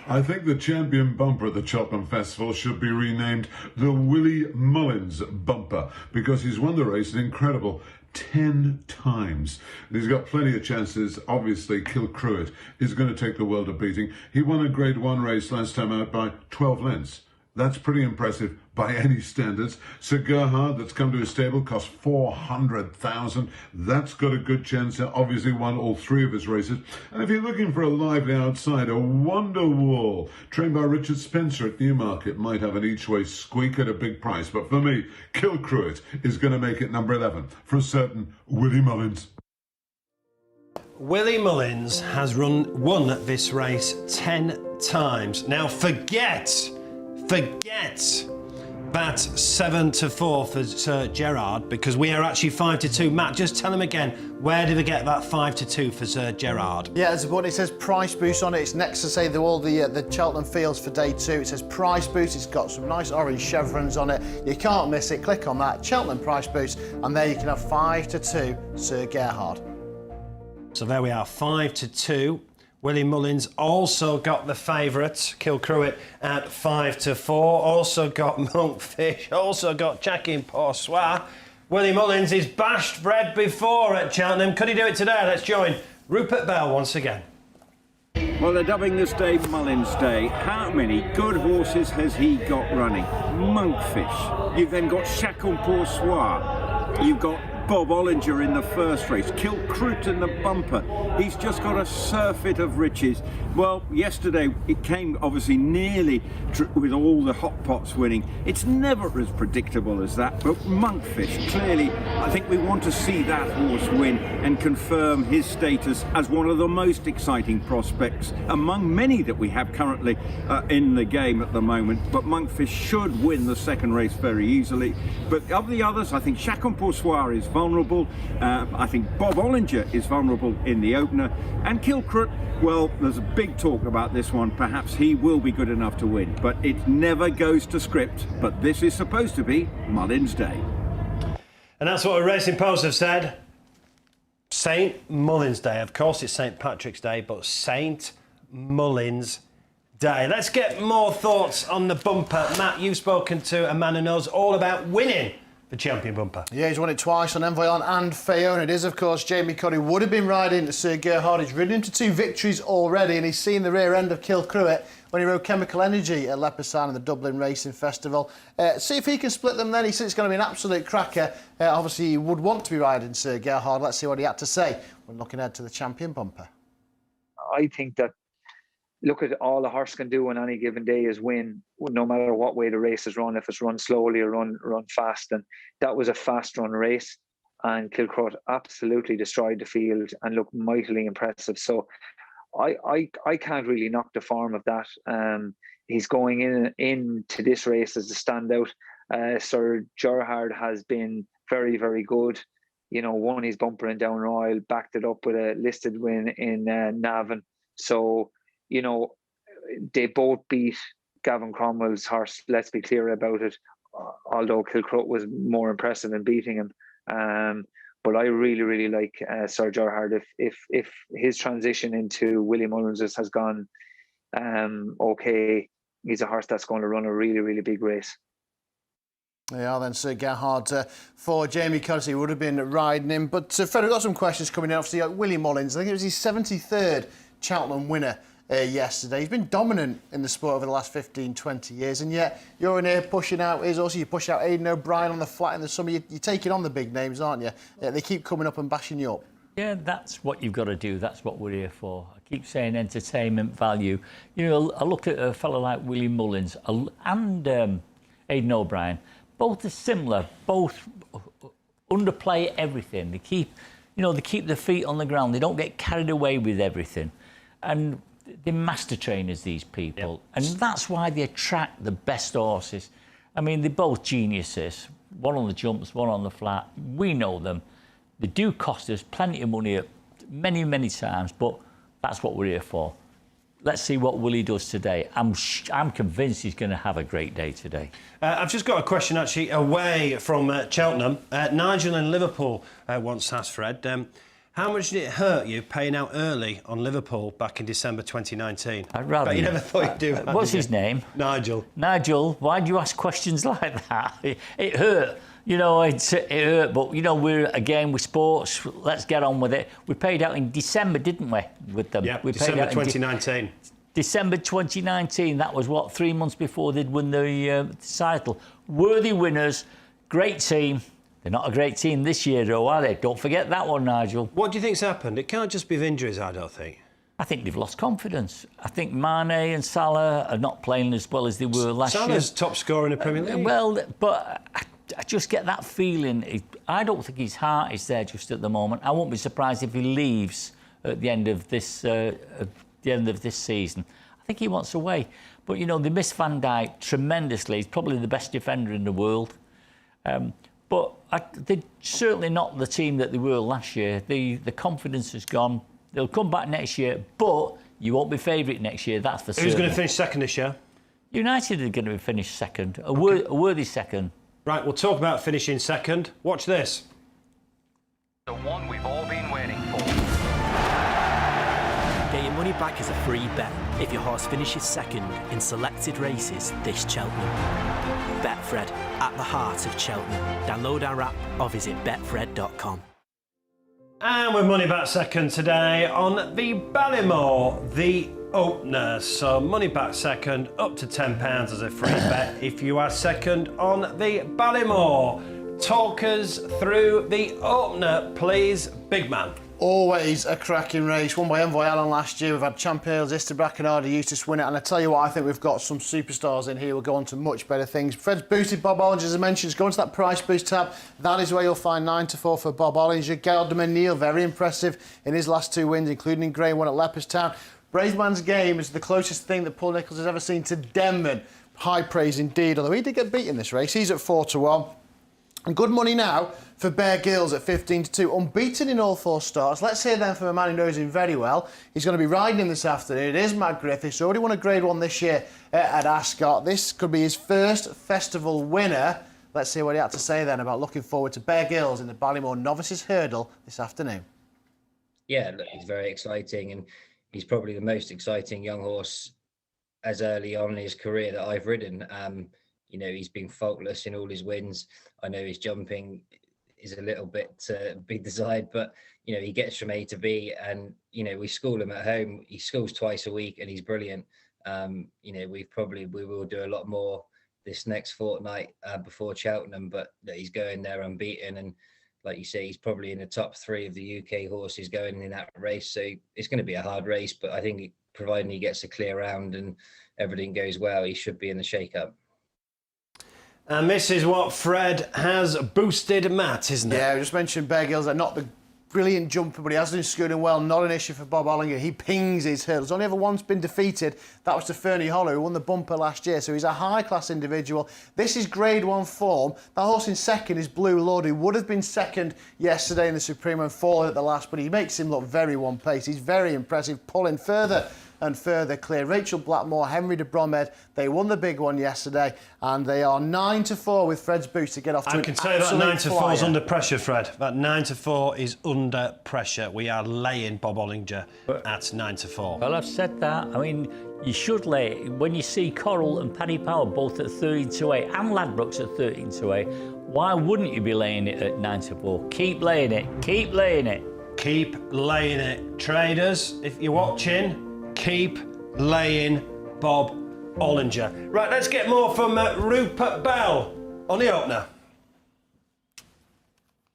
I think the champion bumper at the Cheltenham Festival should be renamed the Willie Mullins bumper, because he's won the race an incredible 10 times. And he's got plenty of chances. Obviously, Kilcruit is going to take the world of beating. He won a Grade 1 race last time out by 12 lengths. That's pretty impressive by any standards. Sir Gerhard, that's come to his stable, cost 400,000. That's got a good chance. Obviously won all 3 of his races. And if you're looking for a lively outsider, Wonderwall, trained by Richard Spencer at Newmarket, might have an each-way squeak at a big price. But for me, Kilcruit is going to make it number 11 for a certain Willie Mullins. Willie Mullins has won this race 10 times. Now forget that 7-4 for Sir Gerhard, because we are actually 5-2. Matt, just tell him again, where did we get that 5-2 for Sir Gerhard? Yeah, there's a button, it says Price Boost on it. It's next to say all the Cheltenham fields for Day 2. It says Price Boost. It's got some nice orange chevrons on it. You can't miss it. Click on that, Cheltenham Price Boost, and there you can have 5-2 Sir Gerhard. So there we are, 5-2. Willie Mullins also got the favourite, Kilcruit, at 5-4. Also got Monkfish. Also got Chackin Poursoir. Willie Mullins is bashed Fred before at Cheltenham. Could he do it today? Let's join Rupert Bell once again. Well, they're dubbing this day Mullins Day. How many good horses has he got running? Monkfish. You've then got Chacun Poursoir. You've got Bob Bollinger in the first race, Kilcruit in the bumper. He's just got a surfeit of riches. Well, yesterday it came obviously nearly with all the hot pots winning. It's never as predictable as that, but Monkfish, clearly, I think we want to see that horse win and confirm his status as one of the most exciting prospects among many that we have currently in the game at the moment. But Monkfish should win the second race very easily. But of the others, I think Chacun Poursoir is vulnerable. I think Bob Bollinger is vulnerable in the opener. And Kilcruit, well, there's a big talk about this one. Perhaps he will be good enough to win. But it never goes to script. But this is supposed to be Mullins Day. And that's what a Racing Post have said. St Mullins Day. Of course, it's St Patrick's Day, but St Mullins Day. Let's get more thoughts on the bumper. Matt, you've spoken to a man who knows all about winning the champion bumper. Yeah, he's won it twice on Envoyant and Fayonne. It is, of course, Jamie Cuddy. Would have been riding Sir Gerhard. He's ridden him to 2 victories already, and he's seen the rear end of Kilcruit when he rode Chemical Energy at Leopardstown in the Dublin Racing Festival. See if he can split them then. He said it's going to be an absolute cracker. Obviously, he would want to be riding Sir Gerhard. Let's see what he had to say when looking ahead to the champion bumper. I think that, look at all a horse can do on any given day is win, no matter what way the race is run, if it's run slowly or run fast. And that was a fast run race, and Kilcruit absolutely destroyed the field and looked mightily impressive. So I can't really knock the form of that. He's going into this race as a standout. Sir Gerhard has been very, very good. You know, won his bumper in Down Royal, backed it up with a listed win in Navan. So, you know, they both beat Gavin Cromwell's horse, let's be clear about it, although Kilcruit was more impressive in beating him. But I really, really like Sir Gerhard. If his transition into Willie Mullins has gone okay, he's a horse that's going to run a really, really big race. They are then, Sir Gerhard, for Jamie Cuddy. He would have been riding him. But, Fred, we've got some questions coming in. Obviously, Willie Mullins, I think it was his 73rd Cheltenham winner yesterday. He's been dominant in the sport over the last 15, 20 years. And yet, you're in here pushing out his horse. You push out Aidan O'Brien on the flat in the summer. You're taking on the big names, aren't you? They keep coming up and bashing you up. Yeah, that's what you've got to do. That's what we're here for. I keep saying entertainment value. You know, I look at a fellow like Willie Mullins and Aidan O'Brien. Both are similar. Both underplay everything. They keep their feet on the ground. They don't get carried away with everything. And they're master trainers, these people. Yep. And that's why they attract the best horses. I mean, they're both geniuses. One on the jumps, one on the flat. We know them. They do cost us plenty of money many, many times, but that's what we're here for. Let's see what Willie does today. I'm convinced he's going to have a great day today. I've just got a question, actually, away from Cheltenham. Nigel in Liverpool once asked Fred, how much did it hurt you paying out early on Liverpool back in December 2019? I'd rather... But you never thought you'd do that. What's his name? Nigel. Nigel, why do you ask questions like that? It hurt. You know, it hurt, but, you know, we're sports. Let's get on with it. We paid out in December, didn't we, with them? Yeah, we December paid out 2019. December 2019, that was, 3 months before they'd win the title. Worthy winners, great team. They're not a great team this year, though, are they? Don't forget that one, Nigel. What do you think's happened? It can't just be of injuries, I don't think. I think they've lost confidence. I think Mane and Salah are not playing as well as they were last year. Salah's top scorer in the Premier League. Well, but I just get that feeling. I don't think his heart is there just at the moment. I won't be surprised if he leaves at the end of this season. I think he wants away. But, you know, they miss Van Dijk tremendously. He's probably the best defender in the world. But they're certainly not the team that they were last year. The confidence has gone. They'll come back next year, but you won't be favourite next year, that's for certain. Who's going to finish second this year? United are going to finish second, a worthy second. Right, we'll talk about finishing second. Watch this. The one we've all been waiting for. Get your money back as a free bet if your horse finishes second in selected races this Cheltenham. Betfred, at the heart of Cheltenham. Download our app or visit betfred.com. And we're money back second today on the Ballymore, the opener. So money back second, up to £10 as a free bet if you are second on the Ballymore. Talk us through the opener, please, big man. Always a cracking race, won by Envoy Allen last year. We've had Champales, Isterbrak and Arda Eustace win it. And I tell you what, I think we've got some superstars in here. We'll go on to much better things. Fred's boosted Bob Bollinger, as I mentioned. Go into that price boost tab. That is where you'll find 9-4 for Bob Bollinger. Gail de Menil, very impressive in his last 2 wins, including in Grade 1 at Leopardstown. Braveman's Game is the closest thing that Paul Nichols has ever seen to Denman. High praise indeed, although he did get beat in this race. He's at 4-1. And good money now for Bear Gills at 15-2, unbeaten in all 4 starts. Let's hear then from a man who knows him very well. He's going to be riding him this afternoon. It is Matt Griffith. He's already won a Grade 1 this year at Ascot. This could be his first festival winner. Let's hear what he had to say then about looking forward to Bear Gills in the Ballymore Novices Hurdle this afternoon. Yeah, look, he's very exciting, and he's probably the most exciting young horse as early on in his career that I've ridden. You know, he's been faultless in all his wins. I know his jumping is a little bit be desired, but, you know, he gets from A to B, and, you know, we school him at home. He schools twice a week and he's brilliant. You know, we will do a lot more this next fortnight before Cheltenham, but he's going there unbeaten. And like you say, he's probably in the top 3 of the UK horses going in that race. So it's going to be a hard race, but I think providing he gets a clear round and everything goes well, he should be in the shake-up. And this is what Fred has boosted Matt, isn't it? Yeah, we just mentioned Bear Gills. They're not the brilliant jumper, but he has been scooting well. Not an issue for Bob Bollinger. He pings his hurdles. Only ever once been defeated. That was to Fernie Hollow, who won the bumper last year. So he's a high-class individual. This is Grade 1 form. That horse in second is Blue Lord, who would have been second yesterday in the Supremo and fallen at the last, but he makes him look very one-pace. He's very impressive, pulling further and further clear. Rachel Blackmore, Henry de Bromhead, they won the big one yesterday, and they are 9-4 with Fred's boost to get off to I can tell you that 9-4 is under pressure, Fred. That 9-4 is under pressure. We are laying Bob Bollinger at 9-4. Well, I've said that. I mean, you should lay it. When you see Coral and Paddy Power both at 13-8 and Ladbrokes at 13-8, why wouldn't you be laying it at 9-4? Keep laying it. Keep laying it. Keep laying it. Traders, if you're watching, keep laying Bob Bollinger. Right, let's get more from Rupert Bell on the opener.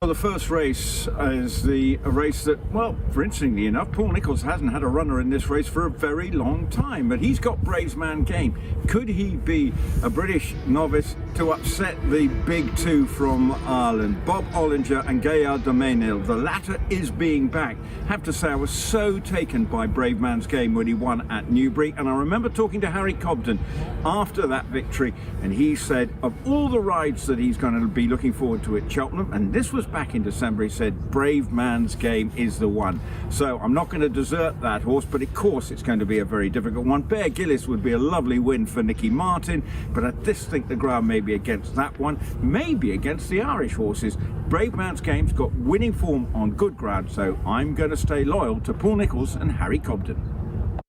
Well, the first race is a race that, well, for interestingly enough, Paul Nichols hasn't had a runner in this race for a very long time, but he's got Bravesman game. Could he be a British novice to upset the big two from Ireland, Bob Bollinger and Gaillard de Mainil? The latter is being backed. Have to say, I was so taken by Braveman's game when he won at Newbury, and I remember talking to Harry Cobden after that victory, and he said of all the rides that he's going to be looking forward to at Cheltenham, and this was back in December, he said Braveman's game is the one. So I'm not going to desert that horse, but of course it's going to be a very difficult one. Bear Gillis would be a lovely win for Nicky Martin, but I just think the ground may be against that one, maybe against the Irish horses. Braveman's game's got winning form on good ground, so I'm going to stay loyal to Paul Nichols and Harry Cobden.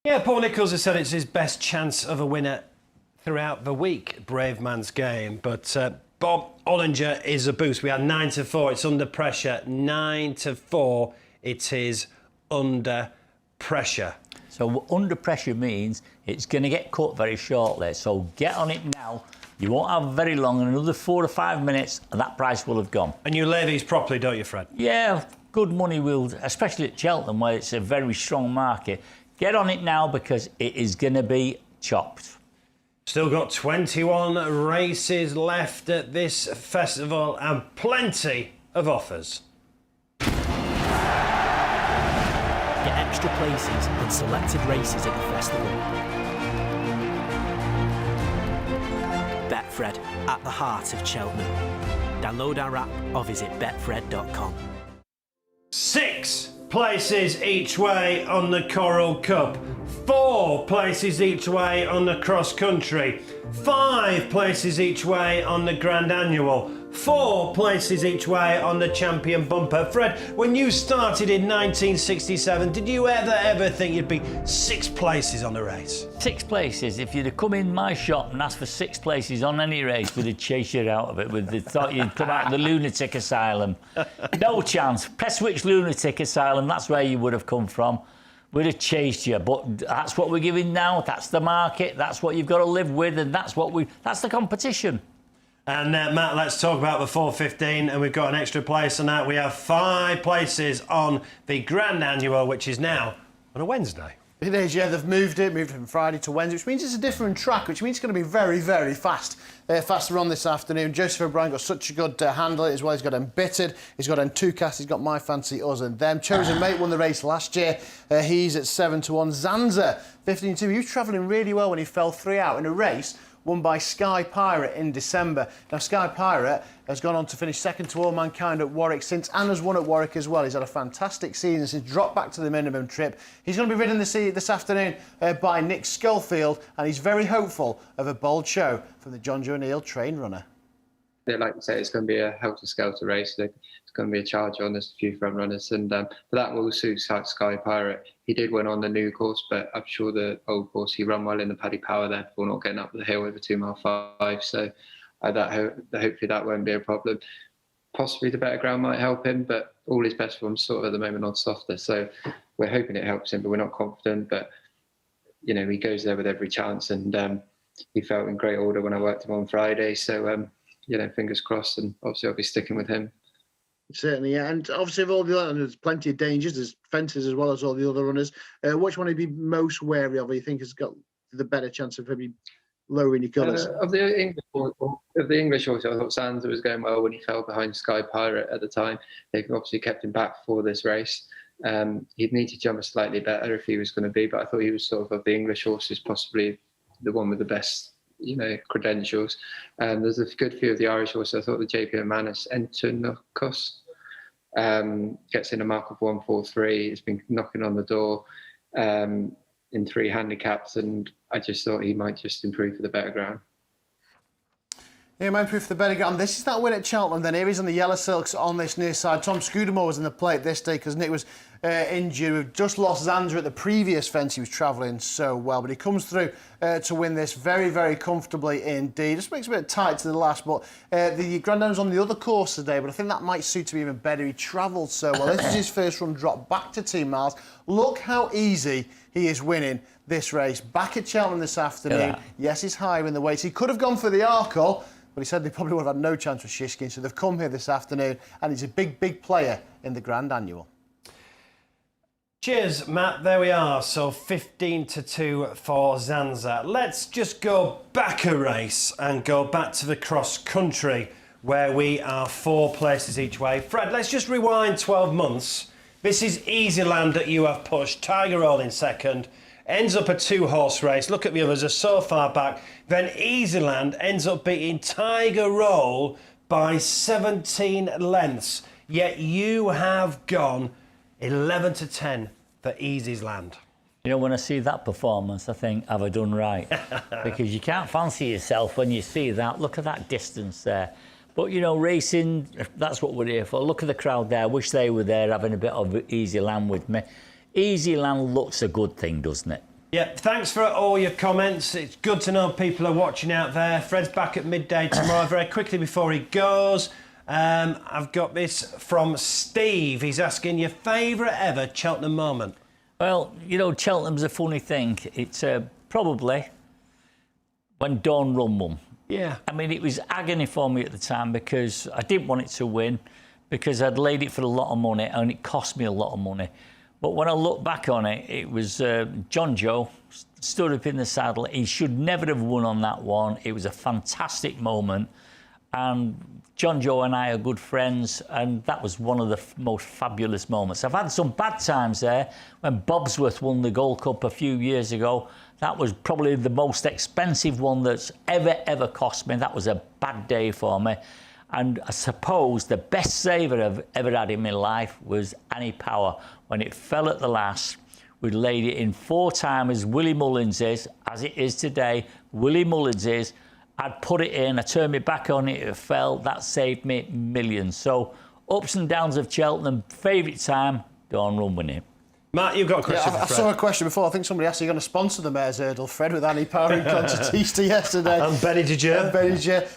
Yeah, Paul Nichols has said it's his best chance of a winner throughout the week, Braveman's game, but Bob Bollinger is a boost. We are 9-4. It's under pressure. 9-4. It is under pressure. So under pressure means it's going to get cut very shortly. So get on it now. You won't have very long. In another 4 to 5 minutes, and that price will have gone. And you lay these properly, don't you, Fred? Yeah, good money will, especially at Cheltenham, where it's a very strong market. Get on it now because it is going to be chopped. Still got 21 races left at this festival and plenty of offers. Get extra places and selected races at the festival. Betfred, at the heart of Cheltenham. Download our app or visit betfred.com. 6 places each way on the Coral Cup. 4 places each way on the cross country. 5 places each way on the Grand Annual. 4 places each way on the Champion Bumper. Fred, when you started in 1967, did you ever think you'd be 6 places on a race? 6 places. If you'd have come in my shop and asked for 6 places on any race, we'd have chased you out of it. We'd have thought you'd come out of the lunatic asylum. No chance. Prestwich Lunatic Asylum, that's where you would have come from. We'd have chased you, but that's what we're giving now. That's the market. That's what you've got to live with, and that's the competition. And Matt, let's talk about the 4:15, and we've got an extra place on that. We have 5 places on the Grand Annual, which is now on a Wednesday. It is, yeah. They've moved from Friday to Wednesday, which means it's a different track, which means it's going to be very, very fast. Fast run this afternoon. Joseph O'Brien got such a good handle as well. He's got Embittered, he's got Entucas, he's got My Fancy Us and Them. Chosen Mate won the race last year. He's at 7-1. Zanza, 15-2. He was travelling really well when he fell 3 out in a race won by Sky Pirate in December. Now, Sky Pirate has gone on to finish second to All Mankind at Warwick since, and has won at Warwick as well. He's had a fantastic season since dropped back to the minimum trip. He's going to be ridden this afternoon by Nick Schofield, and he's very hopeful of a bold show from the John Joe O'Neill train runner. Like you say, it's going to be a helter-skelter race. It's going to be a charge on. There's a few front runners, and but that will suit Sky Pirate. He did win on the new course, but I'm sure the old course he ran well in the Paddy Power there before not getting up the hill over 2 mile 5. So hopefully that won't be a problem. Possibly the better ground might help him, but all his best forms sort of at the moment on softer. So we're hoping it helps him, but we're not confident. But you know, he goes there with every chance, and he felt in great order when I worked him on Friday. So you know, fingers crossed, and obviously I'll be sticking with him. Certainly, yeah. And obviously of all the other, there's plenty of dangers. There's fences as well as all the other runners. Which one would you be most wary of, or you think has got the better chance of maybe lowering your colours? Of the English horse, I thought Sansa was going well when he fell behind Sky Pirate at the time. They obviously kept him back for this race. He'd need to jump slightly better if he was going to be, but I thought he was sort of the English horses, possibly the one with the best, you know, credentials. There's a good few of the Irish horses. I thought the JP Manus Entucas gets in a mark of 1:43. He's been knocking on the door. in 3 handicaps, and I just thought he might just improve for the better ground. Yeah, might improve for the better ground. This is that win at Cheltenham. Then here he's on the yellow silks on this near side. Tom Scudamore was in the plate this day because Nick was injured. We've just lost Zanza at the previous fence. He was travelling so well, but he comes through to win this very, very comfortably indeed. Just makes it a bit tight to the last, but the Grandam was on the other course today, but I think that might suit him even better. He travelled so well. This is his first run drop back to 2 miles. Look how easy he is winning this race. Back at Cheltenham this afternoon. Yeah. Yes, he's higher in the weights. He could have gone for the Arkle, but he said they probably would have had no chance with Shishkin, so they've come here this afternoon, and he's a big, big player in the Grand Annual. Cheers, Matt. There we are. So 15-2 for Zanza. Let's just go back a race and go back to the cross country where we are 4 places each way. Fred, let's just rewind 12 months. This is Easyland that you have pushed. Tiger Roll in second. Ends up a 2-horse race. Look at the others, are so far back. Then Easyland ends up beating Tiger Roll by 17 lengths. Yet you have gone 11-10 for Easyland. You know, when I see that performance, I think, have I done right? Because you can't fancy yourself when you see that. Look at that distance there. But, you know, racing, that's what we're here for. Look at the crowd there. I wish they were there having a bit of Easyland with me. Easyland looks a good thing, doesn't it? Yeah, thanks for all your comments. It's good to know people are watching out there. Fred's back at midday tomorrow. Very quickly before he goes, I've got this from Steve. He's asking your favourite ever Cheltenham moment. Well, you know, Cheltenham's a funny thing. It's probably when Dawn Run won. Yeah. I mean, it was agony for me at the time because I didn't want it to win because I'd laid it for a lot of money and it cost me a lot of money. But when I look back on it, it was John Joe stood up in the saddle. He should never have won on that one. It was a fantastic moment. And John Joe and I are good friends, and that was one of the most fabulous moments. I've had some bad times there. When Bobsworth won the Gold Cup a few years ago, that was probably the most expensive one that's ever cost me. That was a bad day for me. And I suppose the best saver I've ever had in my life was Annie Power. When it fell at the last, we laid it in 4 times, Willie Mullins is, as it is today, Willie Mullins is. I'd put it in, I turned my back on it, it fell, that saved me millions. So, ups and downs of Cheltenham, favourite time, Dawn Run winning. Matt, you've got a question for I Fred. saw a question before. I think somebody asked, are you going to sponsor the Mayor's Hurdle, Fred, with Annie Power and Concertista yesterday. And Benny Dejeur.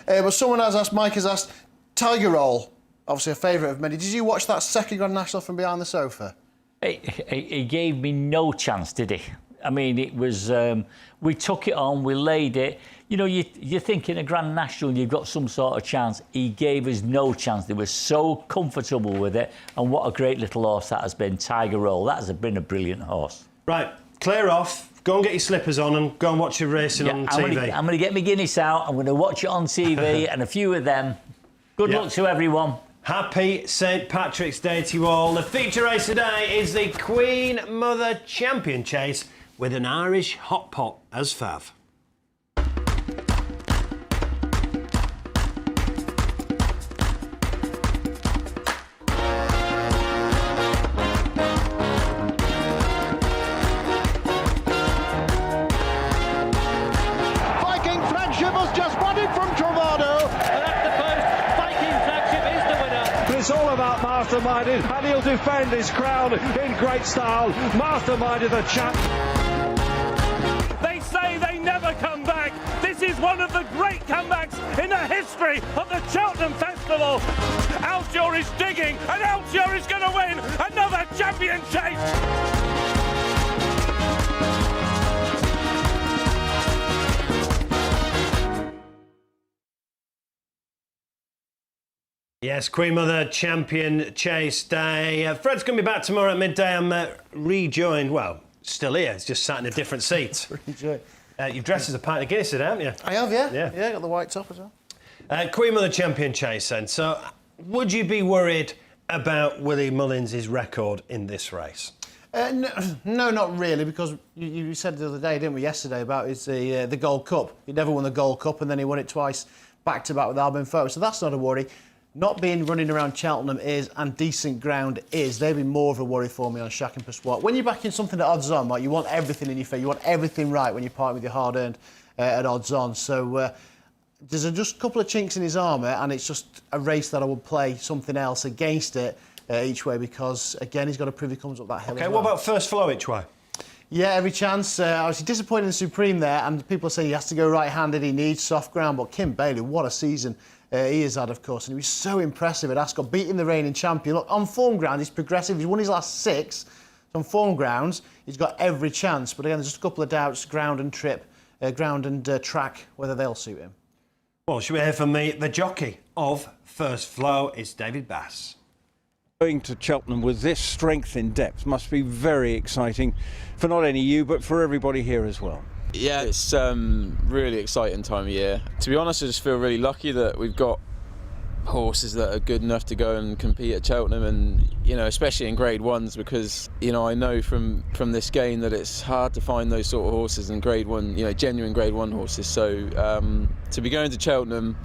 But someone has asked, Mike has asked, Tiger Roll, obviously a favourite of many. Did you watch that second Grand National from behind the sofa? He gave me no chance, did he? I mean, it was, we took it on, we laid it. You know, you think in a Grand National you've got some sort of chance. He gave us no chance. They were so comfortable with it. And what a great little horse that has been, Tiger Roll. That has been a brilliant horse. Right, clear off. Go and get your slippers on and go and watch your racing on TV. I'm going to get my Guinness out. I'm going to watch it on TV and a few of them. Good luck to everyone. Happy St Patrick's Day to you all. The feature race today is the Queen Mother Champion Chase with an Irish hot pot as fav. It's all about Masterminded, and he'll defend his crown in great style. Masterminded, the champ. They say they never come back. This is one of the great comebacks in the history of the Cheltenham Festival. Altior is digging, and Altior is going to win another champion chase. Yes, Queen Mother Champion Chase Day. Fred's going to be back tomorrow at midday. I'm rejoined, well, still here. It's just sat in a different seat. You've dressed as a pint of Guinness today, haven't you? I have, yeah. Yeah, got the white top as well. Queen Mother Champion Chase then. So, would you be worried about Willie Mullins' record in this race? No, not really, because you said the other day, didn't we, yesterday, about the Gold Cup. He never won the Gold Cup, and then he won it twice back-to-back with Albin Photo, so that's not a worry. not being running around Cheltenham is, and decent ground is, they've been more of a worry for me on Shack and Passoir. When you're backing something at odds on, like, you want everything in your favour, you want everything right when you're parting with your hard-earned at odds on. So there's just a couple of chinks in his armour, and it's just a race that I would play something else against it each way, because, again, he's got to prove he comes up that hill. OK, as well. what about first flow each way? Yeah, every chance. I was disappointed in Supreme there, and people say he has to go right-handed, he needs soft ground, but Kim Bailey, what a season he has had, of course, and he was so impressive at Ascot, beating the reigning champion. Look, on form ground, he's progressive. He's won his last 6. On form grounds, he's got every chance. But again, there's just a couple of doubts, ground and trip, ground and track, whether they'll suit him. Well, should we hear from the jockey of First Flow? It's David Bass. Going to Cheltenham with this strength in depth must be very exciting for not only you, but for everybody here as well. Yeah, it's really exciting time of year. To be honest, I just feel really lucky that we've got horses that are good enough to go and compete at Cheltenham, and especially in Grade 1s, because I know from this game that it's hard to find those sort of horses in Grade 1, genuine Grade 1 horses. So to be going to Cheltenham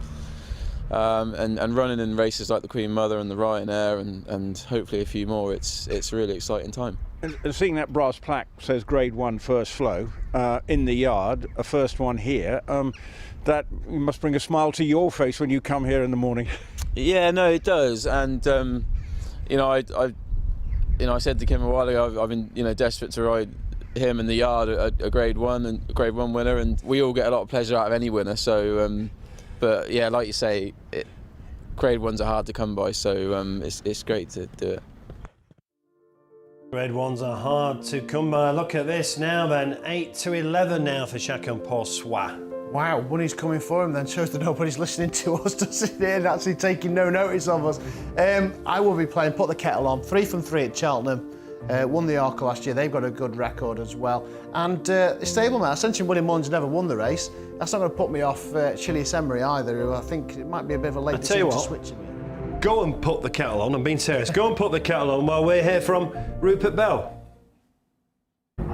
and running in races like the Queen Mother and the Ryanair and hopefully a few more, it's a really exciting time. And seeing that brass plaque says Grade 1 First Flow in the yard, a first one here, that must bring a smile to your face when you come here in the morning. Yeah, no, it does. And I said to Kim a while ago, I've been desperate to ride him in the yard, a Grade 1 and Grade 1 winner, and we all get a lot of pleasure out of any winner. So, but yeah, like you say, Grade 1s are hard to come by, so it's great to do it. Grade 1s are hard to come by. Look at this now then, 8 to 11 now for Chacun Poursois. Wow, money's coming for him then. Shows that nobody's listening to us, doesn't it? And actually taking no notice of us. I will be playing Put the Kettle On. 3 from 3 at Cheltenham. Won the Arca last year. They've got a good record as well. And the stableman, Ascension William Mullins never won the race. That's not going to put me off Chilius Emery either, who I think it might be a bit of a late decision to switch him. Go and put the kettle on. I'm being serious. Go and put the kettle on while we're here from Rupert Bell.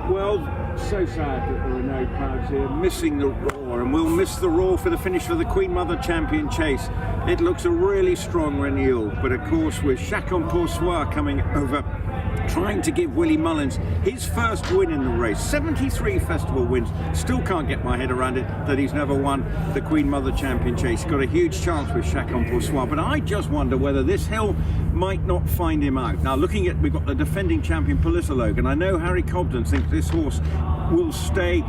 Well, so sad that there are no crowds here, missing the roar, and we'll miss the roar for the finish for the Queen Mother Champion Chase. It looks a really strong renewal, but of course with Chacun Poursois coming over, trying to give Willie Mullins his first win in the race. 73 festival wins. Still can't get my head around it that he's never won the Queen Mother Champion Chase. Got a huge chance with Chacun Poursois, but I just wonder whether this hill might not find him out. Now, looking at, we've got the defending champion Politilogue, and I know Harry Cobden thinks this horse will stay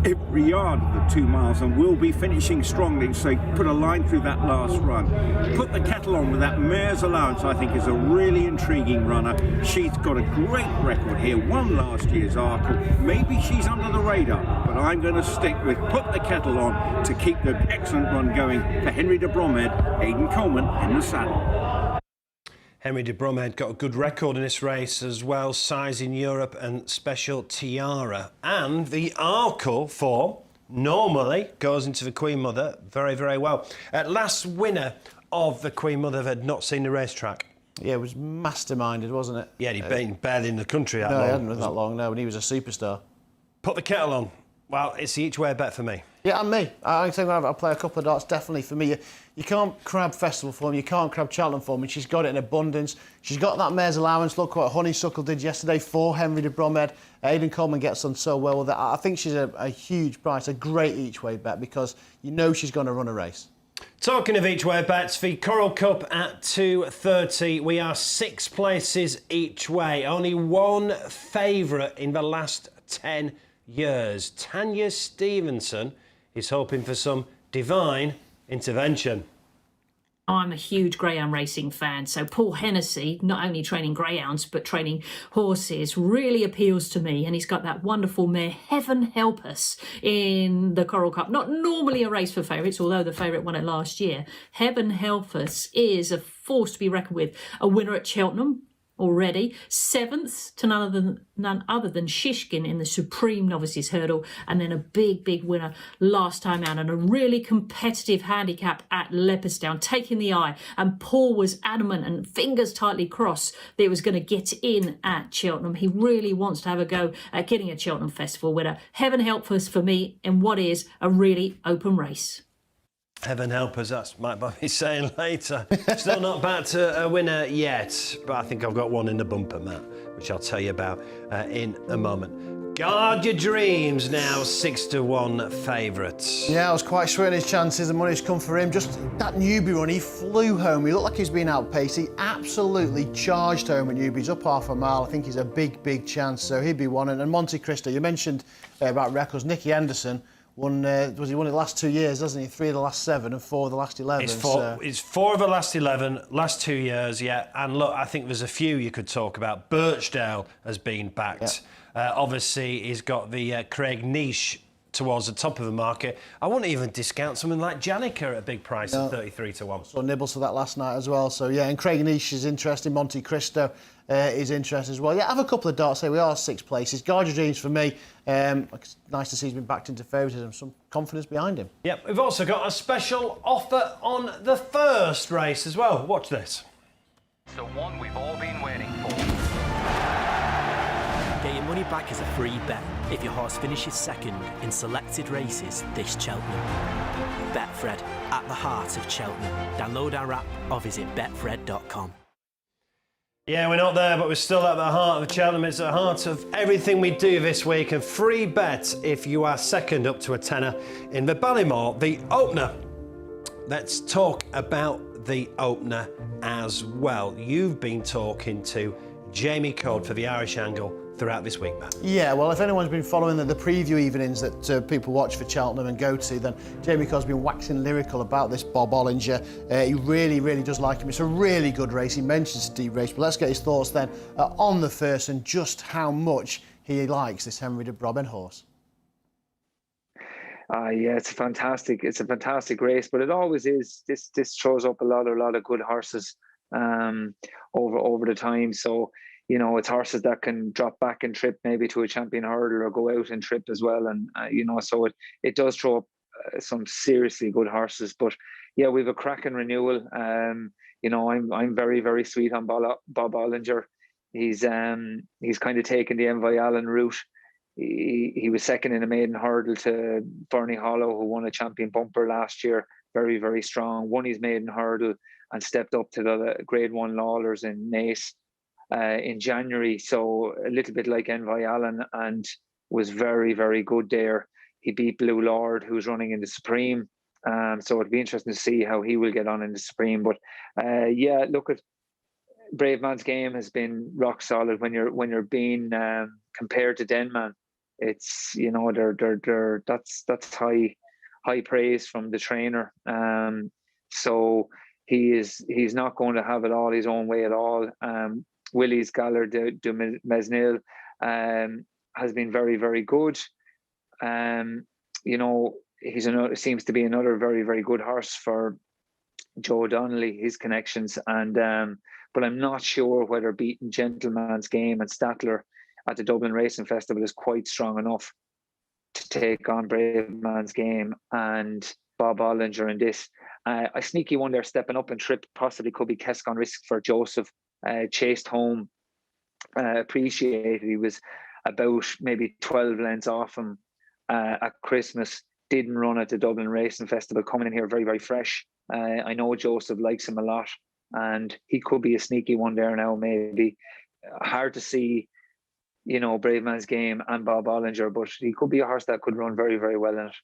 every yard of the 2 miles and will be finishing strongly, so put a line through that last run. Put the Kettle On with that Mare's Allowance, I think, is a really intriguing runner. She's got a great record here, won last year's Arca. Maybe she's under the radar, but I'm going to stick with Put the Kettle On to keep the excellent run going for Henry de Bromhead, Aidan Coleman in the saddle. Henry de Bromhead got a good record in this race as well, size in Europe and Special Tiara. And the Arca form normally goes into the Queen Mother very, very well. Last winner of the Queen Mother had not seen the racetrack. Yeah, it was masterminded, wasn't it? Yeah, he'd been barely in the country that long. No, he hadn't been that long, no, and he was a superstar. Put the Kettle On. Well, it's the each way bet for me. Yeah, and me. I think I'll play a couple of darts, definitely for me. You can't crab festival form, you can't crab Cheltenham form, and she's got it in abundance. She's got that Mare's Allowance. Look what Honeysuckle did yesterday for Henry de Bromhead. Aidan Coleman gets on so well with that. I think she's a huge price, a great each way bet, because you know she's going to run a race. Talking of each way bets, the Coral Cup at 2:30. We are 6 places each way. Only one favourite in the last 10 years. Tanya Stevenson is hoping for some divine intervention. I'm a huge greyhound racing fan, so Paul Hennessy, not only training greyhounds but training horses, really appeals to me, and he's got that wonderful mare Heaven Help Us in the Coral Cup. Not normally a race for favourites, although the favourite won it last year. Heaven Help Us is a force to be reckoned with. A winner at Cheltenham already, 7th to none other than Shishkin in the Supreme Novices Hurdle, and then a big winner last time out, and a really competitive handicap at Leopardstown, taking the eye, and Paul was adamant and fingers tightly crossed that it was going to get in at Cheltenham. He really wants to have a go at getting a Cheltenham Festival winner. Heaven Help Us for me in what is a really open race. Heaven help us, that's Mike Bobby saying later. Still not back to a winner yet, but I think I've got one in the bumper, Matt, which I'll tell you about in a moment. Guard Your Dreams now 6-1 favourites. Yeah, I was quite sure in his chances. The money's come for him. Just that Newby run, he flew home. He looked like he's been outpaced. He absolutely charged home at Newby. He's up half a mile. I think he's a big, big chance. So he'd be one. And Monte Cristo, you mentioned about records. Nicky Henderson won. He won it the last 2 years, hasn't he? 3 of the last 7 and 4 of the last 11. It's 4 of the last 11, last 2 years, yeah. And look, I think there's a few you could talk about. Birchdale has been backed. Yeah. Obviously, he's got the Craig niche towards the top of the market. I wouldn't even discount someone like Janica at a big price of 33-1. So Nibbles for that last night as well. So yeah, and Craig Niche is interesting. Monte Cristo is interesting as well. Yeah, have a couple of darts here. We are 6 places. Guard Your Dreams for me. It's nice to see he's been backed into favouritism. Some confidence behind him. Yep, we've also got a special offer on the first race as well. Watch this. The one we've all been waiting for. Get your money back as a free bet if your horse finishes second in selected races this Cheltenham. Betfred, at the heart of Cheltenham. Download our app or visit betfred.com. Yeah, we're not there, but we're still at the heart of Cheltenham. It's at the heart of everything we do this week. And free bet if you are second up to a tenner in the Ballymore, the opener. Let's talk about the opener as well. You've been talking to Jamie Code for the Irish Angle throughout this week, Matt. Yeah, well, if anyone's been following the preview evenings that people watch for Cheltenham and go to, then Jamie Cole's been waxing lyrical about this Bob Bollinger. He really, really does like him. It's a really good race. He mentions deep race, but let's get his thoughts then on the first and just how much he likes this Henry de Brabant horse. Yeah, it's a fantastic race, but it always is. This throws up a lot of good horses over the time. So, you know, it's horses that can drop back and trip maybe to a champion hurdle or go out and trip as well. And, you know, so it does throw up some seriously good horses. But yeah, we've a cracking renewal. You know, I'm very, very sweet on Bob Bollinger. He's kind of taken the Envoy Allen route. He was second in a maiden hurdle to Fernie Hollow, who won a champion bumper last year. Very, very strong. Won his maiden hurdle and stepped up to the Grade 1 Lawlers in Naas in January. So a little bit like Envoy Allen, and was very, very good there. He beat Blue Lord, who's running in the Supreme. So it'd be interesting to see how he will get on in the Supreme. But yeah, look at Brave Man's Game has been rock solid when you're being compared to Denman. It's, you know, that's high praise from the trainer. So he's not going to have it all his own way at all. Willie's Galler de Mesnil has been very, very good. You know, seems to be another very, very good horse for Joe Donnelly, his connections. And but I'm not sure whether beating Gentleman's Game and Statler at the Dublin Racing Festival is quite strong enough to take on Brave Man's Game and Bob Bollinger in this. A sneaky one there stepping up and trip possibly could be Kescon Risk for Joseph. Chased home, appreciated. He was about maybe 12 lengths off him at Christmas. Didn't run at the Dublin Racing Festival, coming in here very, very fresh. I know Joseph likes him a lot, and he could be a sneaky one there now, maybe. Hard to see, you know, Brave Man's Game and Bob Bollinger, but he could be a horse that could run very, very well in it.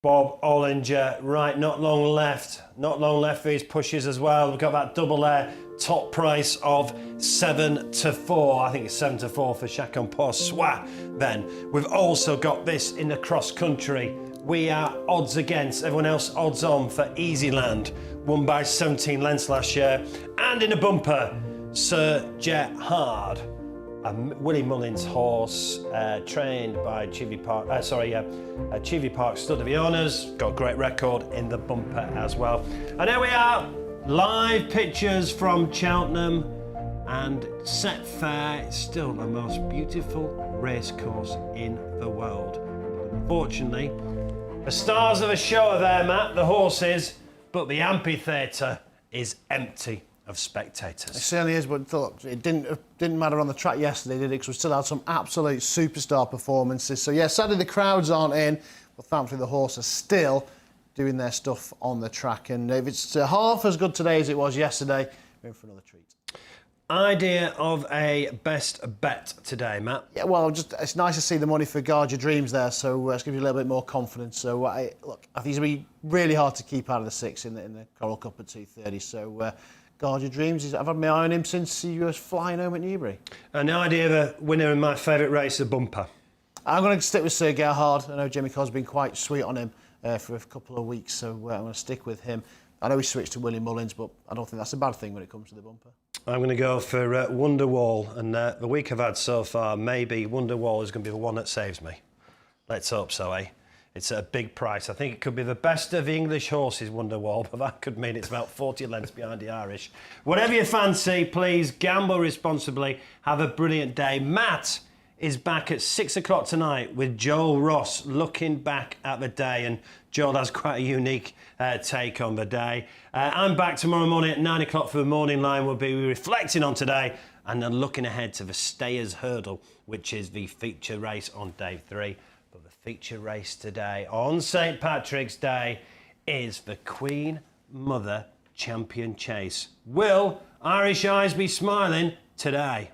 Bob Bollinger, right, not long left for his pushes as well. We've got that double air top price of 7-4. I think it's 7-4 for Chacon Poursois. Then we've also got this in the cross country. We are odds against, everyone else odds on for Easyland, won by 17 lengths last year. And in a bumper, Sir Jet Hard, a Willie Mullins horse, trained by Chivy Park Stud of the Owners, got a great record in the bumper as well. And there we are, live pictures from Cheltenham, and Set Fair. It's still the most beautiful racecourse in the world. Unfortunately, the stars of the show are there, Matt, the horses, but the amphitheatre is empty of spectators. It certainly is, but look, it didn't matter on the track yesterday, did it? Because we still had some absolute superstar performances. So yeah, sadly the crowds aren't in, but thankfully the horses still doing their stuff on the track. And if it's half as good today as it was yesterday, we're in for another treat. Idea of a best bet today, Matt? Yeah, well, it's nice to see the money for Guard Your Dreams there, so it's going to be a little bit more confidence. So, look, I think it's going to be really hard to keep out of the 6 in the Coral Cup at 2:30. So, Guard Your Dreams, I've had my eye on him since he was flying home at Newbury. An idea of a winner in my favourite race, the Bumper. I'm going to stick with Sir Gerhard. I know Jimmy Codd's been quite sweet on him for a couple of weeks, so I'm going to stick with him. I know he switched to Willie Mullins, but I don't think that's a bad thing when it comes to the Bumper. I'm going to go for Wonderwall, and the week I've had so far, maybe Wonderwall is going to be the one that saves me. Let's hope so, eh? It's at a big price. I think it could be the best of the English horses, Wonderwall, but that could mean it's about 40 lengths behind the Irish. Whatever you fancy, please gamble responsibly. Have a brilliant day. Matt is back at 6 o'clock tonight with Joel Ross looking back at the day, and Joel has quite a unique take on the day. I'm back tomorrow morning at 9 o'clock for the morning line. We'll be reflecting on today and then looking ahead to the Stayers Hurdle, which is the feature race on day 3. But the feature race today on St Patrick's Day is the Queen Mother Champion Chase. Will Irish eyes be smiling today?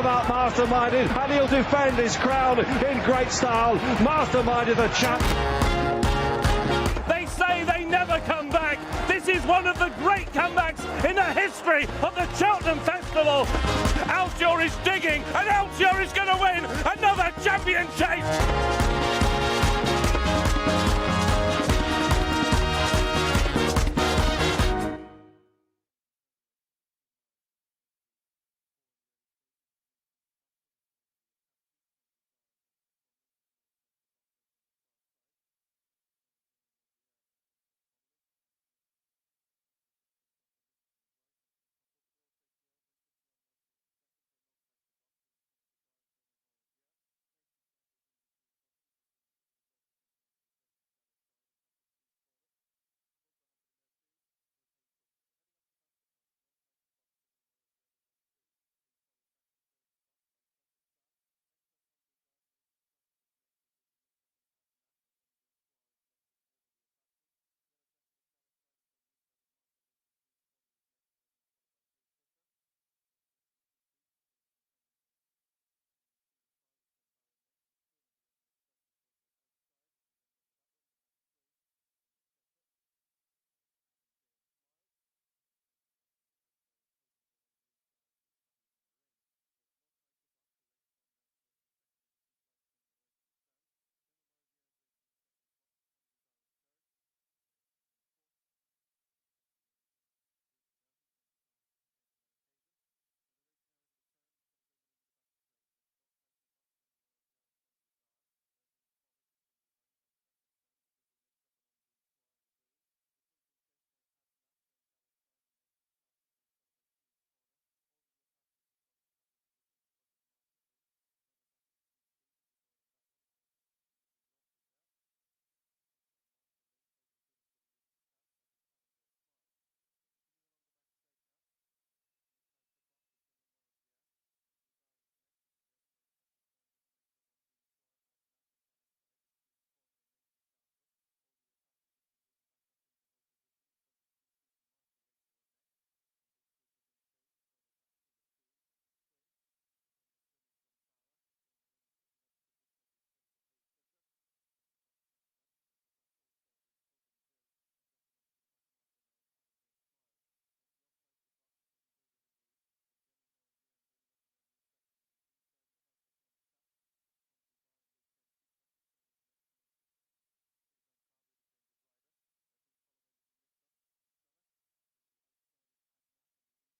Masterminded, and he'll defend his crown in great style. Masterminded the champ. They say they never come back. This is one of the great comebacks in the history of the Cheltenham Festival. Altior is digging, and Altior is going to win another champion chase.